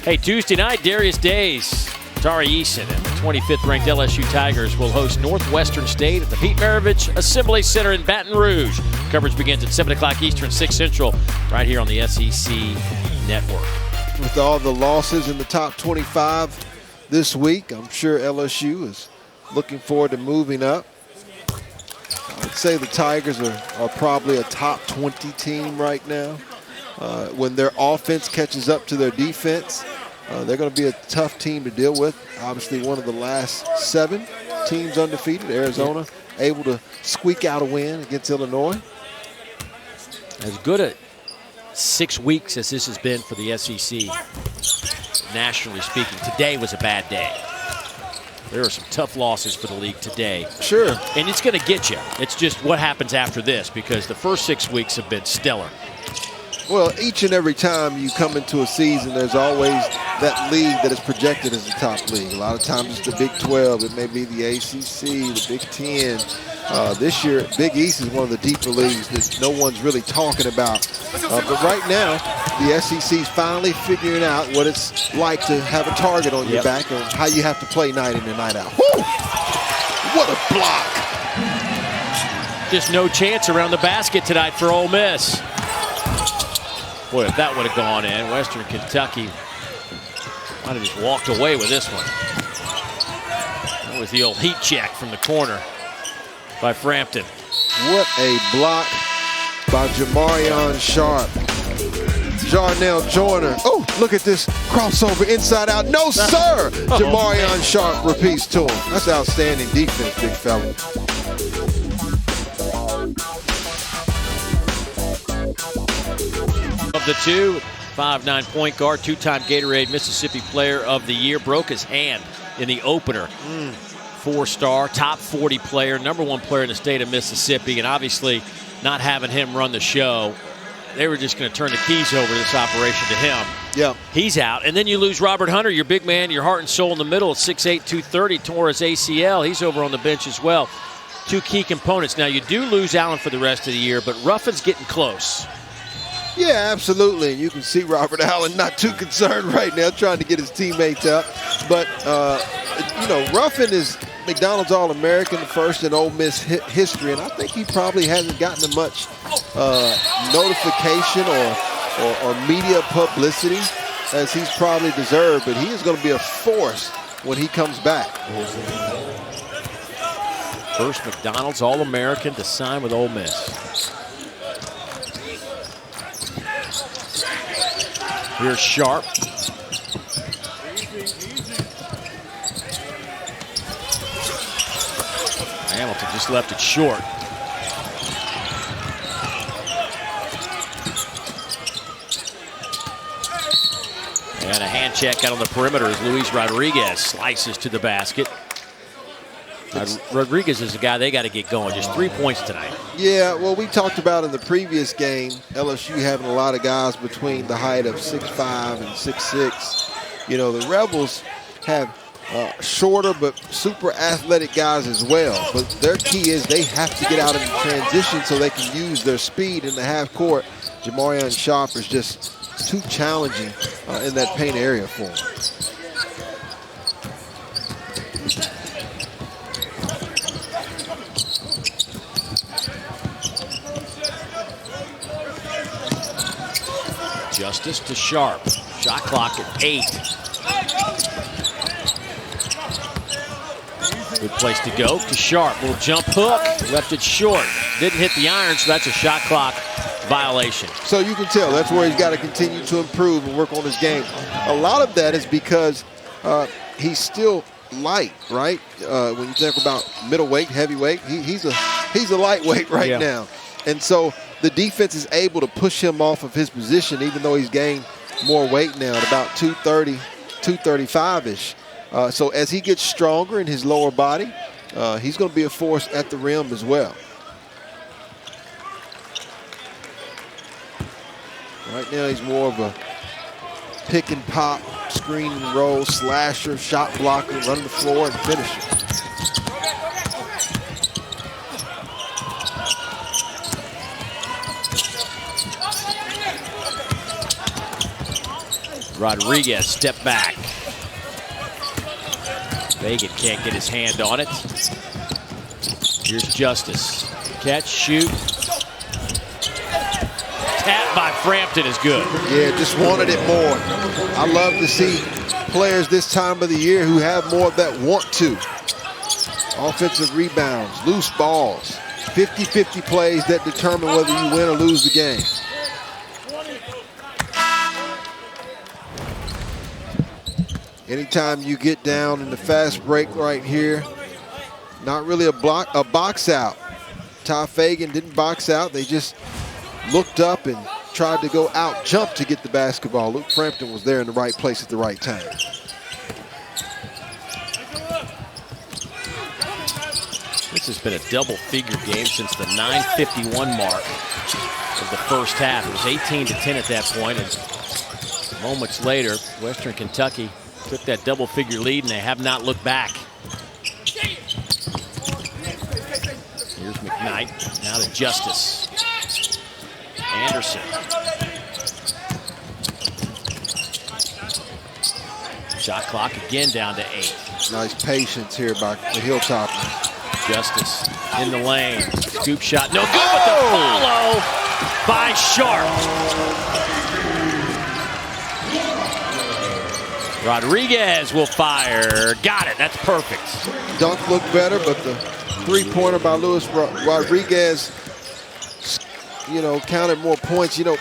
Hey, Tuesday night, Darius Days, Tari Eason, and the 25th ranked LSU Tigers will host Northwestern State at the Pete Maravich Assembly Center in Baton Rouge. Coverage begins at 7 o'clock Eastern, 6 Central, right here on the SEC Network. With all the losses in the top 25 this week, I'm sure LSU is looking forward to moving up. I would say the Tigers are probably a top 20 team right now. When their offense catches up to their defense, they're going to be a tough team to deal with. Obviously, one of the last 7 teams undefeated. Arizona able to squeak out a win against Illinois. As good a 6 weeks as this has been for the SEC, nationally speaking, today was a bad day. There are some tough losses for the league today. Sure. And it's going to get you. It's just what happens after this, because the first 6 weeks have been stellar. Well, each and every time you come into a season, there's always that league that is projected as the top league. A lot of times it's the Big 12. It may be the ACC, the Big 10. This year, Big East is one of the deeper leagues that no one's really talking about. But right now, the SEC is finally figuring out what it's like to have a target on your back and how you have to play night in and night out. Woo! What a block! Just no chance around the basket tonight for Ole Miss. Boy, if that would have gone in, Western Kentucky might have just walked away with this one. That was the old heat check from the corner by Frampton. What a block by Jamarion Sharp. Jarnell Joyner. Oh, look at this crossover inside out. No, sir! Jamarion Sharp repeats to him. That's outstanding defense, big fella. Of the two, 5'9" point guard, 2-time Gatorade Mississippi Player of the Year, broke his hand in the opener. 4-star, top 40 player, #1 player in the state of Mississippi, and obviously not having him run the show, they were just going to turn the keys over to this operation to him. Yeah. He's out. And then you lose Robert Hunter, your big man, your heart and soul in the middle at 6'8", 230, tore his ACL. He's over on the bench as well. Two key components. Now, you do lose Allen for the rest of the year, but Ruffin's getting close. Yeah, absolutely. You can see Robert Allen not too concerned right now, trying to get his teammates up. But, you know, Ruffin is McDonald's All-American, the first in Ole Miss history, and I think he probably hasn't gotten much notification or media publicity as he's probably deserved, but he is going to be a force when he comes back. First McDonald's All-American to sign with Ole Miss. Here's Sharp. Hamilton just left it short. And a hand check out on the perimeter as Luis Rodriguez slices to the basket. Rodriguez is a guy they got to get going. Just 3 points tonight. Yeah, well, we talked about in the previous game, LSU having a lot of guys between the height of 6'5" and 6'6". You know, the Rebels have shorter but super athletic guys as well. But their key is they have to get out in transition so they can use their speed in the half court. Jamarion Sharp is just too challenging in that paint area for him. Justice to Sharp. Shot clock at 8. Good place to go to Sharp. Little jump hook. Left it short. Didn't hit the iron, so that's a shot clock violation. So you can tell that's where he's got to continue to improve and work on his game. A lot of that is because he's still light, right? When you think about middleweight, heavyweight, he's a lightweight right now. And so the defense is able to push him off of his position, even though he's gained more weight now at about 230, 235-ish. So as he gets stronger in his lower body, he's going to be a force at the rim as well. Right now he's more of a pick and pop, screen and roll, slasher, shot blocker, running the floor and finisher. Rodriguez step back. Fagan can't get his hand on it. Here's Justice. Catch, shoot. Tap by Frampton is good. Yeah, just wanted it more. I love to see players this time of the year who have more of that want to. Offensive rebounds, loose balls, 50-50 plays that determine whether you win or lose the game. Anytime you get down in the fast break right here, not really a box out. Ty Fagan didn't box out. They just looked up and tried to go out jump to get the basketball. Luke Frampton was there in the right place at the right time. This has been a double-figure game since the 9:51 mark of the first half. It was 18-10 at that point, and moments later, Western Kentucky took that double-figure lead, and they have not looked back. Here's McKnight, now to Justice. Anderson. Shot clock again down to 8. Nice patience here by the Hilltopper. Justice in the lane. Scoop shot, no good, but the follow by Sharp. Rodriguez will fire. Got it, that's perfect. Dunk looked better, but the three-pointer by Luis Rodriguez, you know, counted more points. You know,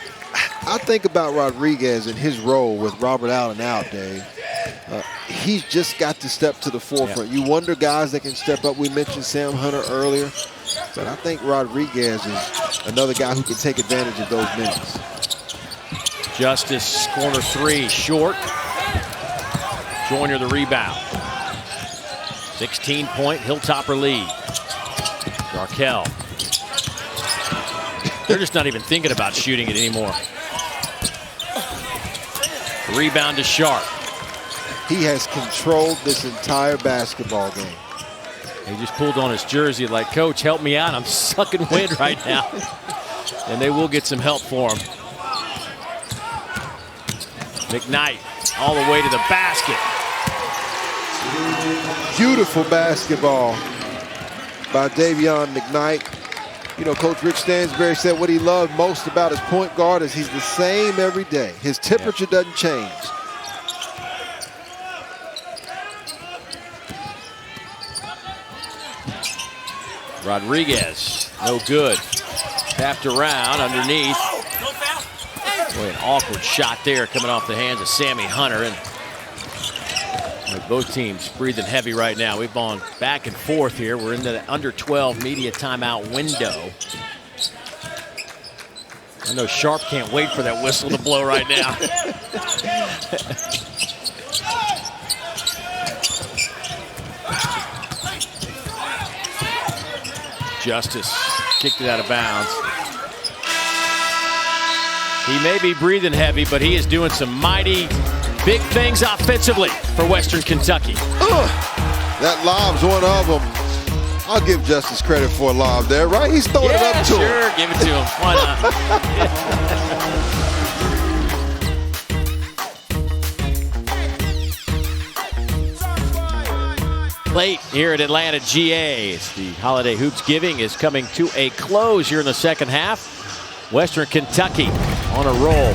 I think about Rodriguez and his role with Robert Allen out, Dave. He's just got to step to the forefront. You wonder guys that can step up. We mentioned Sam Hunter earlier, but I think Rodriguez is another guy who can take advantage of those minutes. Justice, corner 3, short. Joyner the rebound. 16-point Hilltopper lead. Jarkel. They're just not even thinking about shooting it anymore. Rebound to Sharp. He has controlled this entire basketball game. He just pulled on his jersey like, Coach, help me out. I'm sucking wind right now. And they will get some help for him. McKnight all the way to the basket. Beautiful basketball by Davion McKnight. You know, Coach Rick Stansbury said what he loved most about his point guard is he's the same every day. His temperature doesn't change. Rodriguez, no good. Tapped around underneath. Boy, an awkward shot there coming off the hands of Sammy Hunter. And both teams breathing heavy right now. We've gone back and forth here. We're in the under 12 media timeout window. I know Sharp can't wait for that whistle to blow right now. Justice kicked it out of bounds. He may be breathing heavy, but he is doing some mighty big things offensively for Western Kentucky. That lob's one of them. I'll give Justice credit for a lob there, right? He's throwing it up to him. Sure, give it to him. Why not? Late here at Atlanta GA. The holiday hoops giving is coming to a close here in the second half. Western Kentucky on a roll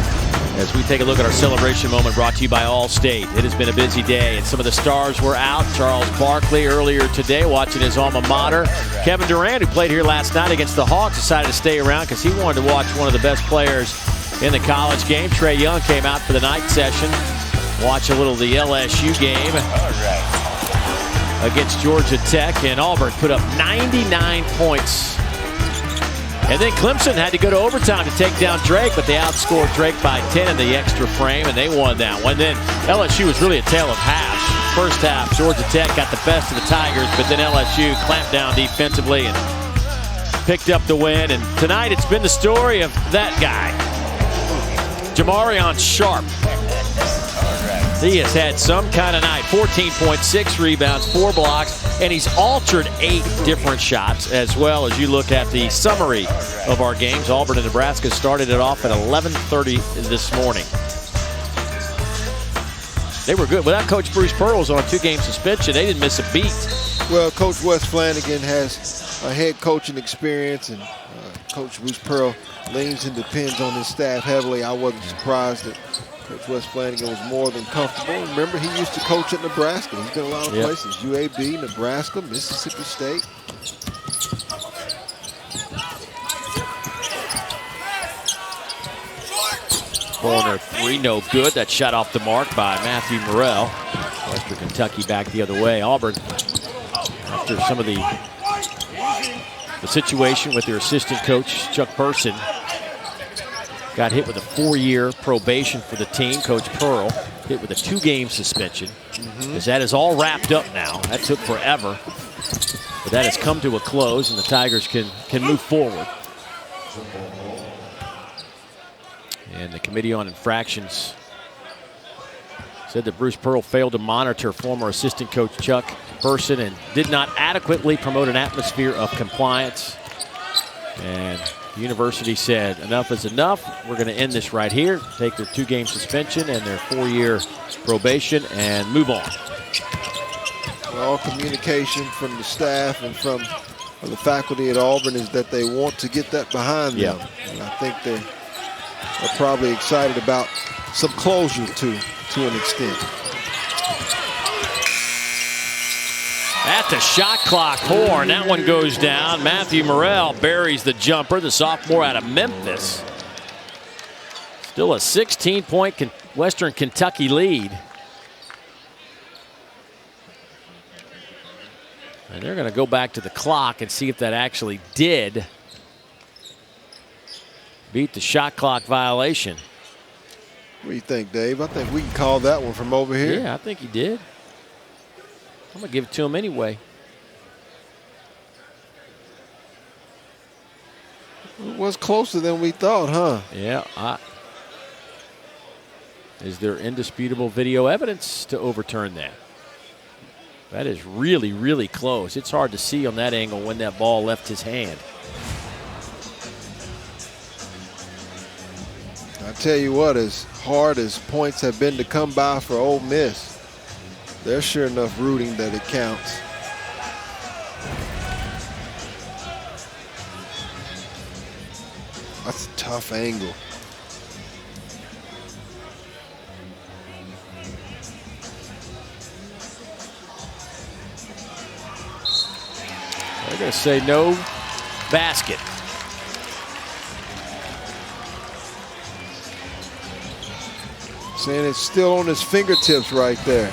as we take a look at our celebration moment brought to you by Allstate. It has been a busy day, and some of the stars were out. Charles Barkley earlier today watching his alma mater. Kevin Durant, who played here last night against the Hawks, decided to stay around because he wanted to watch one of the best players in the college game. Trae Young came out for the night session. Watch a little of the LSU game against Georgia Tech, and Auburn put up 99 points. And then Clemson had to go to overtime to take down Drake, but they outscored Drake by 10 in the extra frame, and they won that one. Then LSU was really a tale of halves. First half, Georgia Tech got the best of the Tigers, but then LSU clamped down defensively and picked up the win. And tonight it's been the story of that guy, Jamarion Sharp. He has had some kind of night. 14.6 rebounds, 4 blocks, and he's altered 8 different shots, as well as you look at the summary of our games. Auburn and Nebraska started it off at 11:30 this morning. They were good. Without Coach Bruce Pearl was on a 2-game suspension, they didn't miss a beat. Well, Coach Wes Flanagan has a head coaching experience, and Coach Bruce Pearl leans and depends on his staff heavily. I wasn't surprised that Coach Wes Flanagan was more than comfortable. Remember, he used to coach at Nebraska. He's been a lot of places. UAB, Nebraska, Mississippi State. Corner 3, no good. That shot off the mark by Matthew Morrell. Western Kentucky back the other way. Auburn, after some of the situation with their assistant coach, Chuck Burson, got hit with a 4-year probation for the team. Coach Pearl hit with a 2-game suspension. As that is all wrapped up now. That took forever. But that has come to a close, and the Tigers can move forward. And the Committee on Infractions said that Bruce Pearl failed to monitor former assistant coach Chuck Burson and did not adequately promote an atmosphere of compliance. And the university said enough is enough. We're going to end this right here, take their 2-game suspension and their 4-year probation and move on. All communication from the staff and from the faculty at Auburn is that they want to get that behind them. And I think they're probably excited about some closure to an extent. At the shot clock horn, that one goes down. Matthew Morrell buries the jumper, the sophomore out of Memphis. Still a 16-point Western Kentucky lead. And they're going to go back to the clock and see if that actually did beat the shot clock violation. What do you think, Dave? I think we can call that one from over here. Yeah, I think he did. I'm going to give it to him anyway. It was closer than we thought, huh? Yeah. Is there indisputable video evidence to overturn that? That is really, really close. It's hard to see on that angle when that ball left his hand. I tell you what, as hard as points have been to come by for Ole Miss, there's sure enough rooting that it counts. That's a tough angle. They're going to say no basket. Saying it's still on his fingertips right there.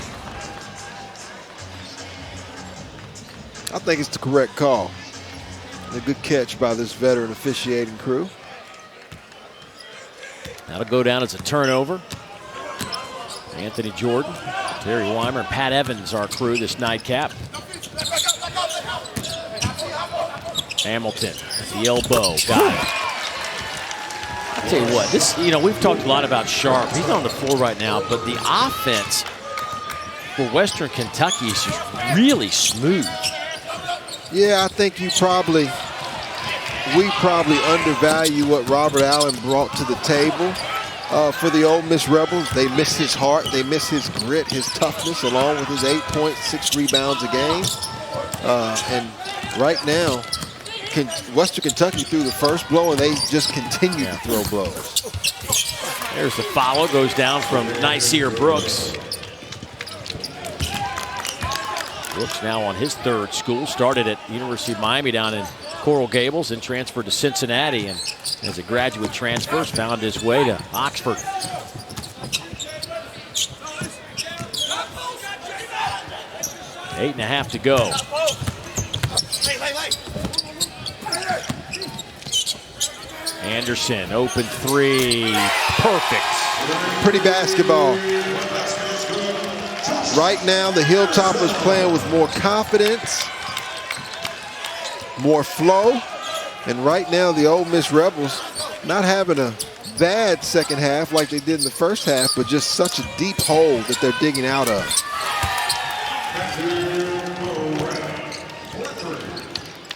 I think it's the correct call. A good catch by this veteran officiating crew. That'll go down as a turnover. Anthony Jordan, Terry Weimer, and Pat Evans, our crew this nightcap. Hamilton at the elbow, got it. I tell you what, this, we've talked a lot about Sharp. He's on the floor right now, but the offense for Western Kentucky is just really smooth. Yeah, I think we probably undervalue what Robert Allen brought to the table for the Ole Miss Rebels. They miss his heart, they miss his grit, his toughness, along with his 8 points, 6 rebounds a game. And right now, Western Kentucky threw the first blow, and they just continue to throw blows. There's the follow, goes down from Nyseer Brooks. Brooks now on his third school, started at University of Miami down in Coral Gables and transferred to Cincinnati, and as a graduate transfers found his way to Oxford. Eight and a half to go. Anderson, open three, perfect. Pretty basketball. Right now, the Hilltoppers playing with more confidence, more flow, and right now the Ole Miss Rebels not having a bad second half like they did in the first half, but just such a deep hole that they're digging out of.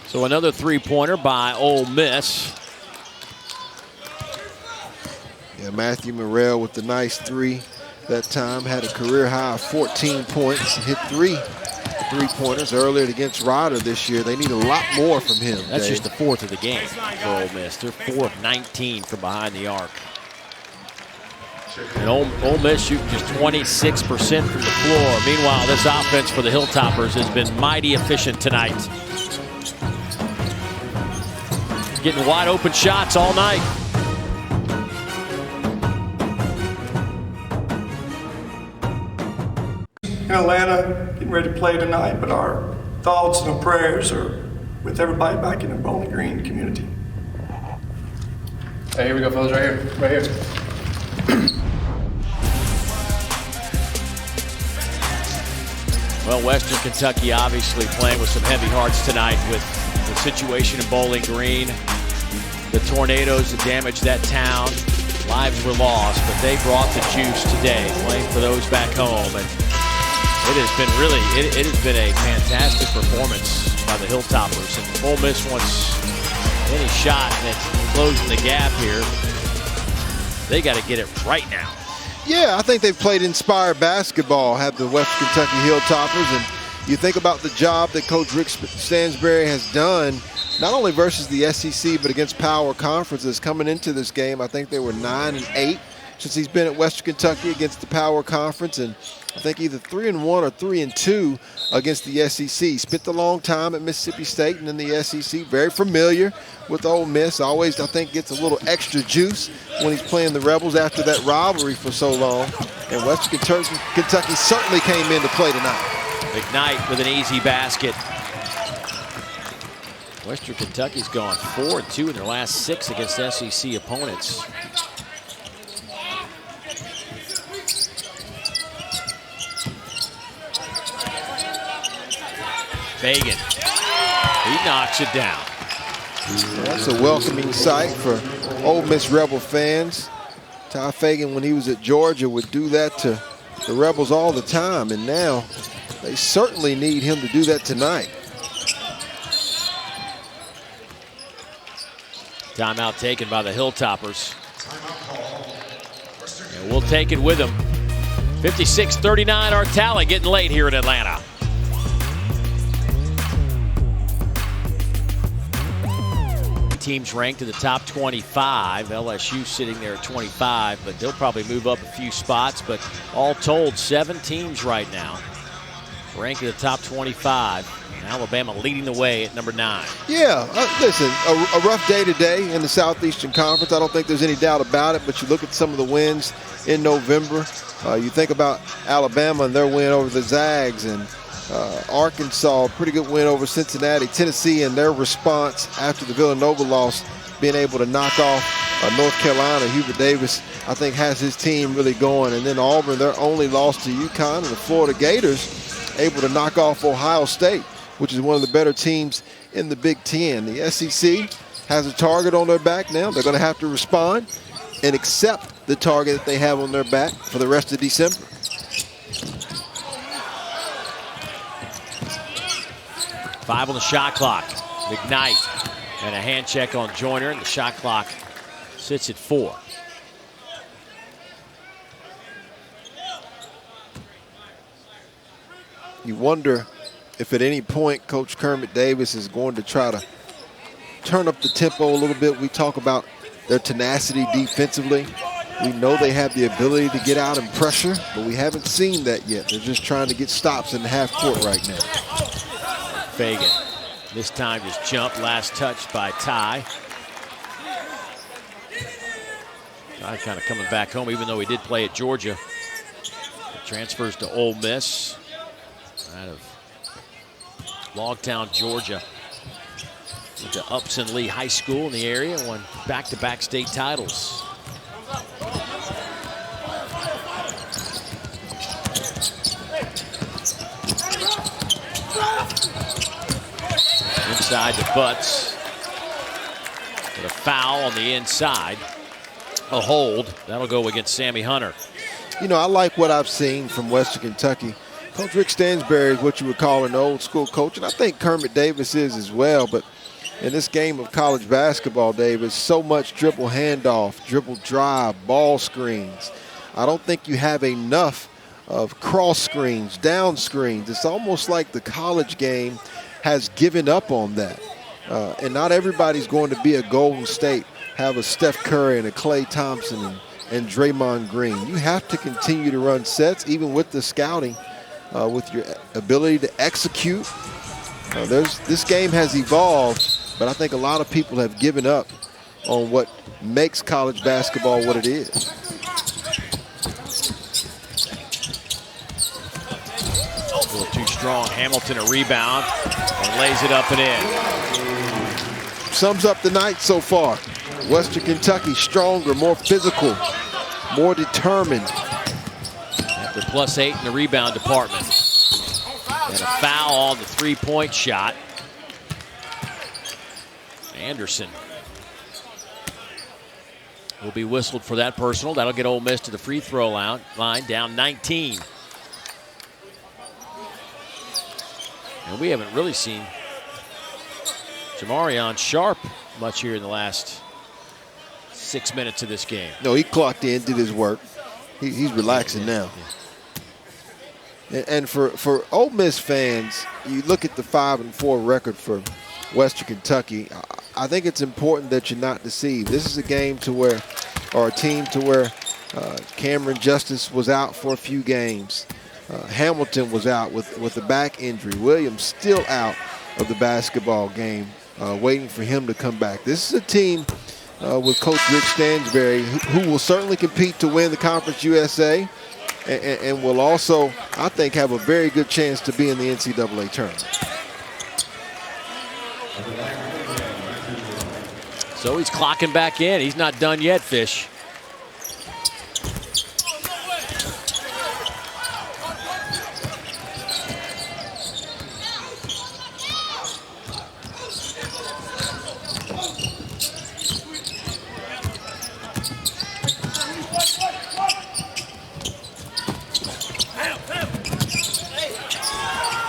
So another three-pointer by Ole Miss. Yeah, Matthew Morrell with the nice three that time. Had a career high of 14 points. Hit three-pointers earlier against Ryder this year. They need a lot more from him. That's Dave. just the fourth of the game for Ole Miss. They're 4 of 19 from behind the arc. And Ole Miss shooting just 26% from the floor. Meanwhile, this offense for the Hilltoppers has been mighty efficient tonight. Getting wide open shots all night. In Atlanta, getting ready to play tonight, but our thoughts and our prayers are with everybody back in the Bowling Green community. Hey, here we go, fellas, right here. Well, Western Kentucky obviously playing with some heavy hearts tonight with the situation in Bowling Green. The tornadoes that damaged that town. Lives were lost, but they brought the juice today, playing for those back home. And it has been really, it has been a fantastic performance by the Hilltoppers. And Ole Miss wants any shot at closing the gap here. They got to get it right now. Yeah, I think they've played inspired basketball, have the Western Kentucky Hilltoppers. And you think about the job that Coach Rick Stansbury has done, not only versus the SEC, but against power conferences. Coming into this game, I think they were 9-8 since he's been at Western Kentucky against the power conference. And I think either 3-1 or 3-2 against the SEC. Spent a long time at Mississippi State and in the SEC. Very familiar with Ole Miss. Always, I think, gets a little extra juice when he's playing the Rebels after that rivalry for so long. And Western Kentucky certainly came in to play tonight. McKnight with an easy basket. Western Kentucky's gone 4-2 in their last 6 against SEC opponents. Fagan, he knocks it down. That's a welcoming sight for Ole Miss Rebel fans. Ty Fagan, when he was at Georgia, would do that to the Rebels all the time, and now they certainly need him to do that tonight. Timeout taken by the Hilltoppers. And we'll take it with them. 56-39 our tally, getting late here in Atlanta. Teams ranked in the top 25. LSU sitting there at 25, but they'll probably move up a few spots. But all told, 7 teams right now ranked in the top 25. And Alabama leading the way at number 9. Yeah, listen, a rough day today in the Southeastern Conference. I don't think there's any doubt about it, but you look at some of the wins in November. You think about Alabama and their win over the Zags, and Arkansas, pretty good win over Cincinnati. Tennessee and their response after the Villanova loss, being able to knock off North Carolina. Hubert Davis, I think, has his team really going. And then Auburn, their only loss to UConn, and the Florida Gators able to knock off Ohio State, which is one of the better teams in the Big Ten. The SEC has a target on their back now. They're going to have to respond and accept the target that they have on their back for the rest of December. Five on the shot clock. McKnight and a hand check on Joyner, and the shot clock sits at 4. You wonder if at any point Coach Kermit Davis is going to try to turn up the tempo a little bit. We talk about their tenacity defensively. We know they have the ability to get out and pressure, but we haven't seen that yet. They're just trying to get stops in the half court right now. Fagan, this time just jumped, last touched by Ty. Ty kind of coming back home, even though he did play at Georgia. He transfers to Ole Miss out of Logtown, Georgia. Went to Upson Lee High School in the area, won back-to-back state titles. Inside to Butts. With a foul on the inside. A hold. That'll go against Sammy Hunter. You know, I like what I've seen from Western Kentucky. Coach Rick Stansbury is what you would call an old school coach, and I think Kermit Davis is as well. But in this game of college basketball, Davis, so much dribble handoff, dribble drive, ball screens. I don't think you have enough of cross screens, down screens. It's almost like the college game has given up on that. And not everybody's going to be a Golden State, have a Steph Curry and a Klay Thompson and Draymond Green. You have to continue to run sets, even with the scouting, with your ability to execute. This game has evolved, but I think a lot of people have given up on what makes college basketball what it is. A little too strong. Hamilton a rebound and lays it up and in. Sums up the night so far. Western Kentucky stronger, more physical, more determined. After +8 in the rebound department. And a foul on the three-point shot. Anderson will be whistled for that personal. That'll get Ole Miss to the free throw line, down 19. And we haven't really seen Jamarion Sharp much here in the last 6 minutes of this game. No, he clocked in, did his work. He's relaxing now. Yeah. And for Ole Miss fans, you look at the 5-4 record for Western Kentucky. I think it's important that you're not deceived. This is a game to where, or a team to where Cameron Justice was out for a few games. Hamilton was out with a back injury. Williams still out of the basketball game, waiting for him to come back. This is a team with Coach Rick Stansbury who will certainly compete to win the Conference USA and will also, I think, have a very good chance to be in the NCAA tournament. So he's clocking back in. He's not done yet, Fish.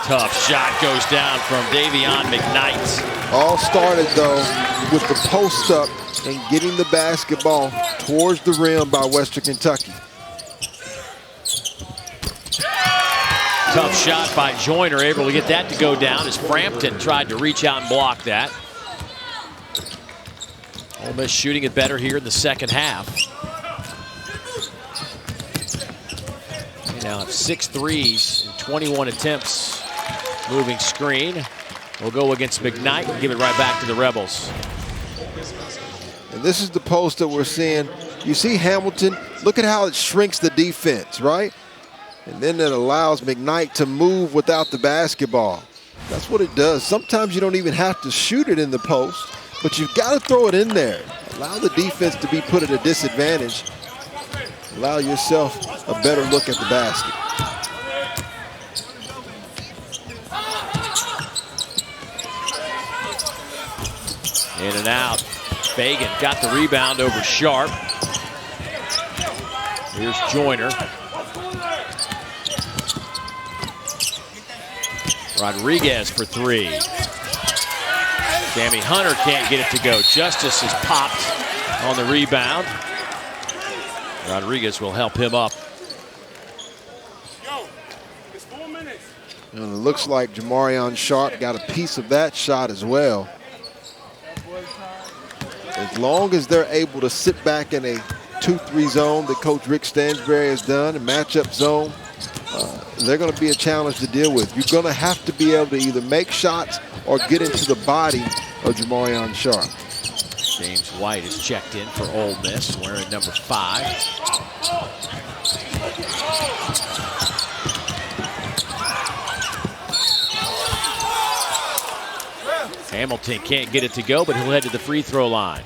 Tough shot goes down from Davion McKnight. All started, though, with the post up and getting the basketball towards the rim by Western Kentucky. Tough shot by Joyner, able to get that to go down as Frampton tried to reach out and block that. Ole Miss shooting it better here in the second half. They now have 6 threes in 21 attempts. Moving screen. We'll go against McKnight and give it right back to the Rebels. And this is the post that we're seeing. You see Hamilton, look at how it shrinks the defense, right? And then it allows McKnight to move without the basketball. That's what it does. Sometimes you don't even have to shoot it in the post, but you've got to throw it in there. Allow the defense to be put at a disadvantage. Allow yourself a better look at the basket. In and out. Fagan got the rebound over Sharp. Here's Joyner. Rodriguez for 3. Sammy Hunter can't get it to go. Justice is popped on the rebound. Rodriguez will help him up. And it looks like Jamarion Sharp got a piece of that shot as well. As long as they're able to sit back in a 2-3 zone that Coach Rick Stansbury has done, a matchup zone, they're going to be a challenge to deal with. You're going to have to be able to either make shots or get into the body of Jamarion Sharp. James White is checked in for Ole Miss, wearing number 5. Hamilton can't get it to go, but he'll head to the free throw line.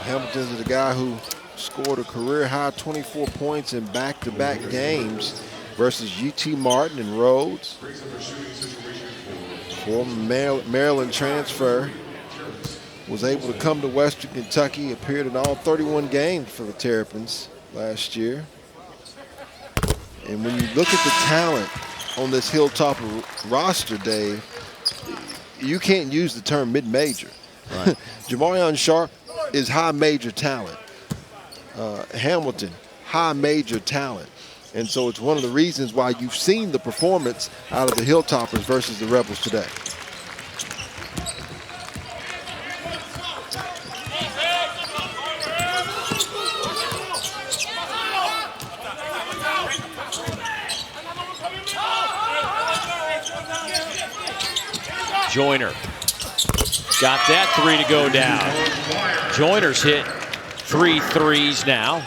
Hamilton is the guy who scored a career-high 24 points in back-to-back games versus UT Martin and Rhodes. Former Maryland transfer, was able to come to Western Kentucky, appeared in all 31 games for the Terrapins last year. And when you look at the talent on this Hilltopper roster, Dave, you can't use the term mid-major. Right. Jamarion Sharp is high major talent. Hamilton, high major talent. And so it's one of the reasons why you've seen the performance out of the Hilltoppers versus the Rebels today. Joyner got that 3 to go down. Joyner's hit 3 threes now.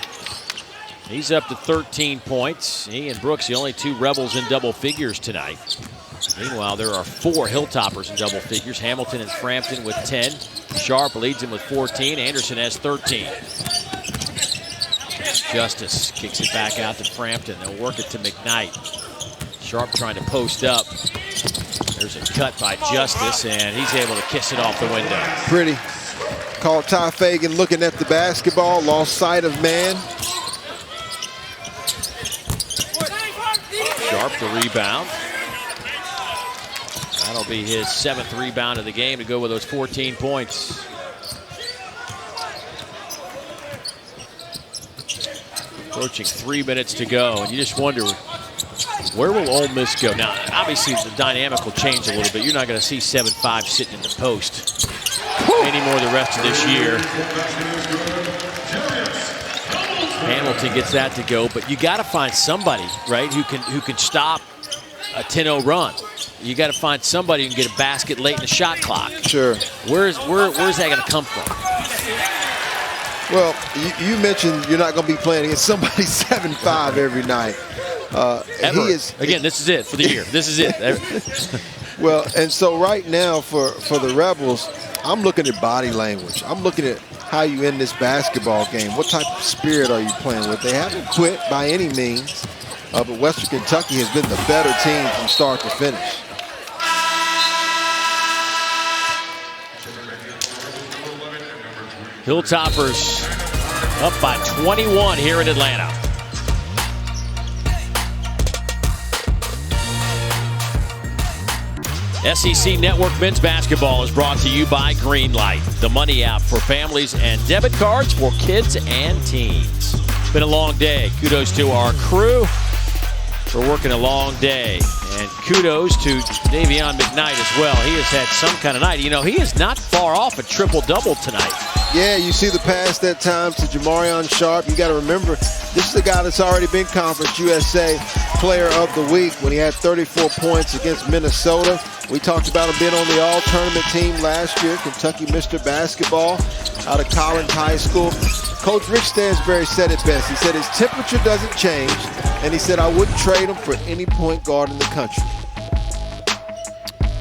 He's up to 13 points. He and Brooks, the only 2 Rebels in double figures tonight. Meanwhile, there are 4 Hilltoppers in double figures. Hamilton and Frampton with 10. Sharp leads him with 14. Anderson has 13. Justice kicks it back out to Frampton. They'll work it to McKnight. Sharp trying to post up. There's a cut by Justice, and he's able to kiss it off the window. Pretty. Called Ty Fagan looking at the basketball, lost sight of man. Sharp the rebound. That'll be his 7th rebound of the game to go with those 14 points. Approaching 3 minutes to go, and you just wonder, where will Ole Miss go? Now, obviously, the dynamic will change a little bit. You're not going to see 7-5 sitting in the post anymore the rest of this year. Hamilton gets that to go, but you got to find somebody, right, who can stop a 10-0 run. You got to find somebody who can get a basket late in the shot clock. Sure. Where's that going to come from? Well, you mentioned you're not going to be playing against somebody 7-5 every night. He is, again, this is it for the year. This is it. Well, and so right now for the Rebels, I'm looking at body language. I'm looking at how you end this basketball game. What type of spirit are you playing with? They haven't quit by any means, but Western Kentucky has been the better team from start to finish. Hilltoppers up by 21 here in Atlanta. SEC Network Men's Basketball is brought to you by Greenlight, the money app for families and debit cards for kids and teens. It's been a long day. Kudos to our crew for working a long day. And kudos to Davion McKnight as well. He has had some kind of night. You know, he is not far off a triple-double tonight. Yeah, you see the pass that time to Jamarion Sharp. You got to remember, this is a guy that's already been Conference USA Player of the Week when he had 34 points against Minnesota. We talked about him being on the all-tournament team last year. Kentucky Mr. Basketball out of Collins High School. Coach Rick Stansbury said it best. He said his temperature doesn't change, and he said, I wouldn't trade him for any point guard in the country.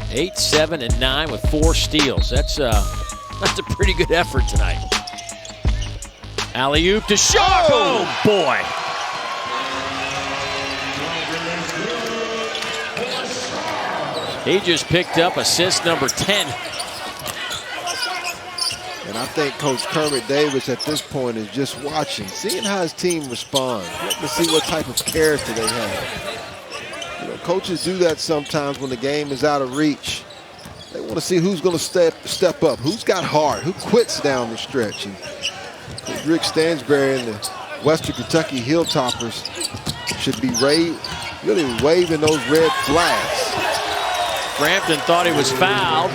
8, 7, and 9 with 4 steals. That's a pretty good effort tonight. Alley-oop to Sharp. Oh, boy. He just picked up assist number 10. And I think Coach Kermit Davis at this point is just watching, seeing how his team responds, letting to see what type of character they have. You know, coaches do that sometimes when the game is out of reach. They want to see who's going to step up, who's got heart, who quits down the stretch. And Rick Stansbury and the Western Kentucky Hilltoppers should be really waving those red flags. Frampton thought he was fouled.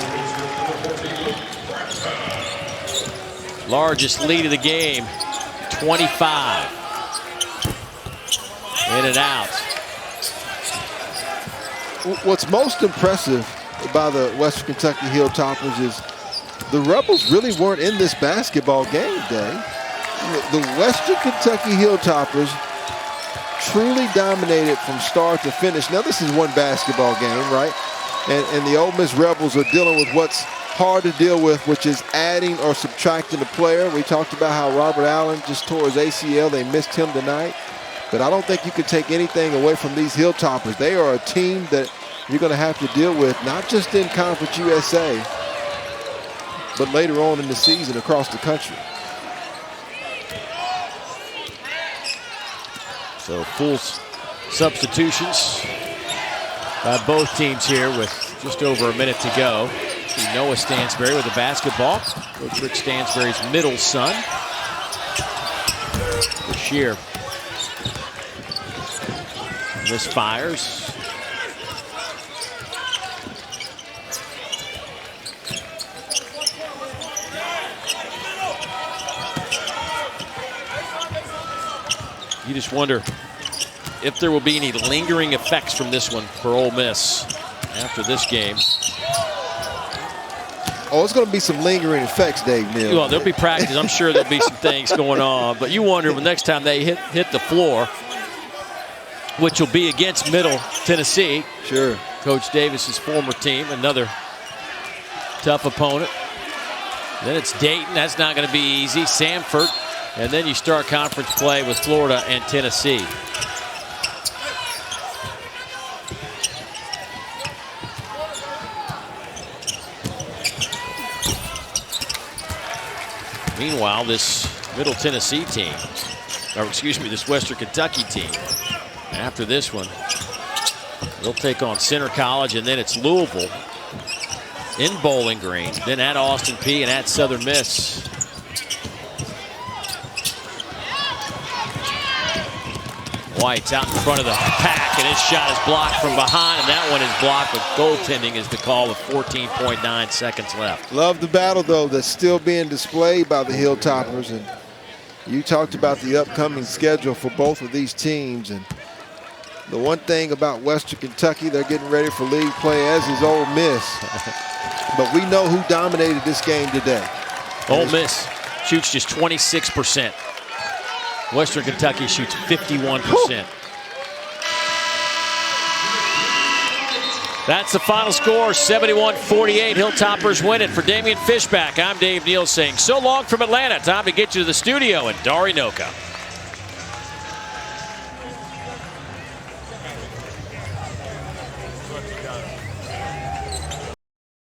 Largest lead of the game, 25. In and out. What's most impressive by the Western Kentucky Hilltoppers is the Rebels really weren't in this basketball game, Dave. The Western Kentucky Hilltoppers truly dominated from start to finish. Now, this is one basketball game, right? And the Ole Miss Rebels are dealing with what's hard to deal with, which is adding or subtracting a player. We talked about how Robert Allen just tore his ACL. They missed him tonight. But I don't think you can take anything away from these Hilltoppers. They are a team that you're going to have to deal with, not just in Conference USA, but later on in the season across the country. So full substitutions by both teams here with just over a minute to go. Noah Stansbury with the basketball. Coach Rick Stansbury's middle son. Shear misfires. You just wonder if there will be any lingering effects from this one for Ole Miss after this game. Oh, it's going to be some lingering effects, Dave Neal. Well, there'll be practice. I'm sure there'll be some things going on. But you wonder when next time they hit the floor, which will be against Middle Tennessee. Sure. Coach Davis's former team, another tough opponent. Then it's Dayton. That's not going to be easy. Samford. And then you start conference play with Florida and Tennessee. Meanwhile, this Middle Tennessee team, or excuse me, this Western Kentucky team, after this one, they'll take on Center College, and then it's Louisville in Bowling Green, then at Austin Peay and at Southern Miss. White's out in front of the pack, and his shot is blocked from behind, and that one is blocked with goaltending is the call with 14.9 seconds left. Love the battle, though, that's still being displayed by the Hilltoppers. And you talked about the upcoming schedule for both of these teams. And the one thing about Western Kentucky, they're getting ready for league play, as is Ole Miss. But we know who dominated this game today. Ole Miss shoots just 26%. Western Kentucky shoots 51%. That's the final score, 71-48. Hilltoppers win it. For Damian Fishback, I'm Dave Neal saying so long from Atlanta. Time to get you to the studio in Dorinoka.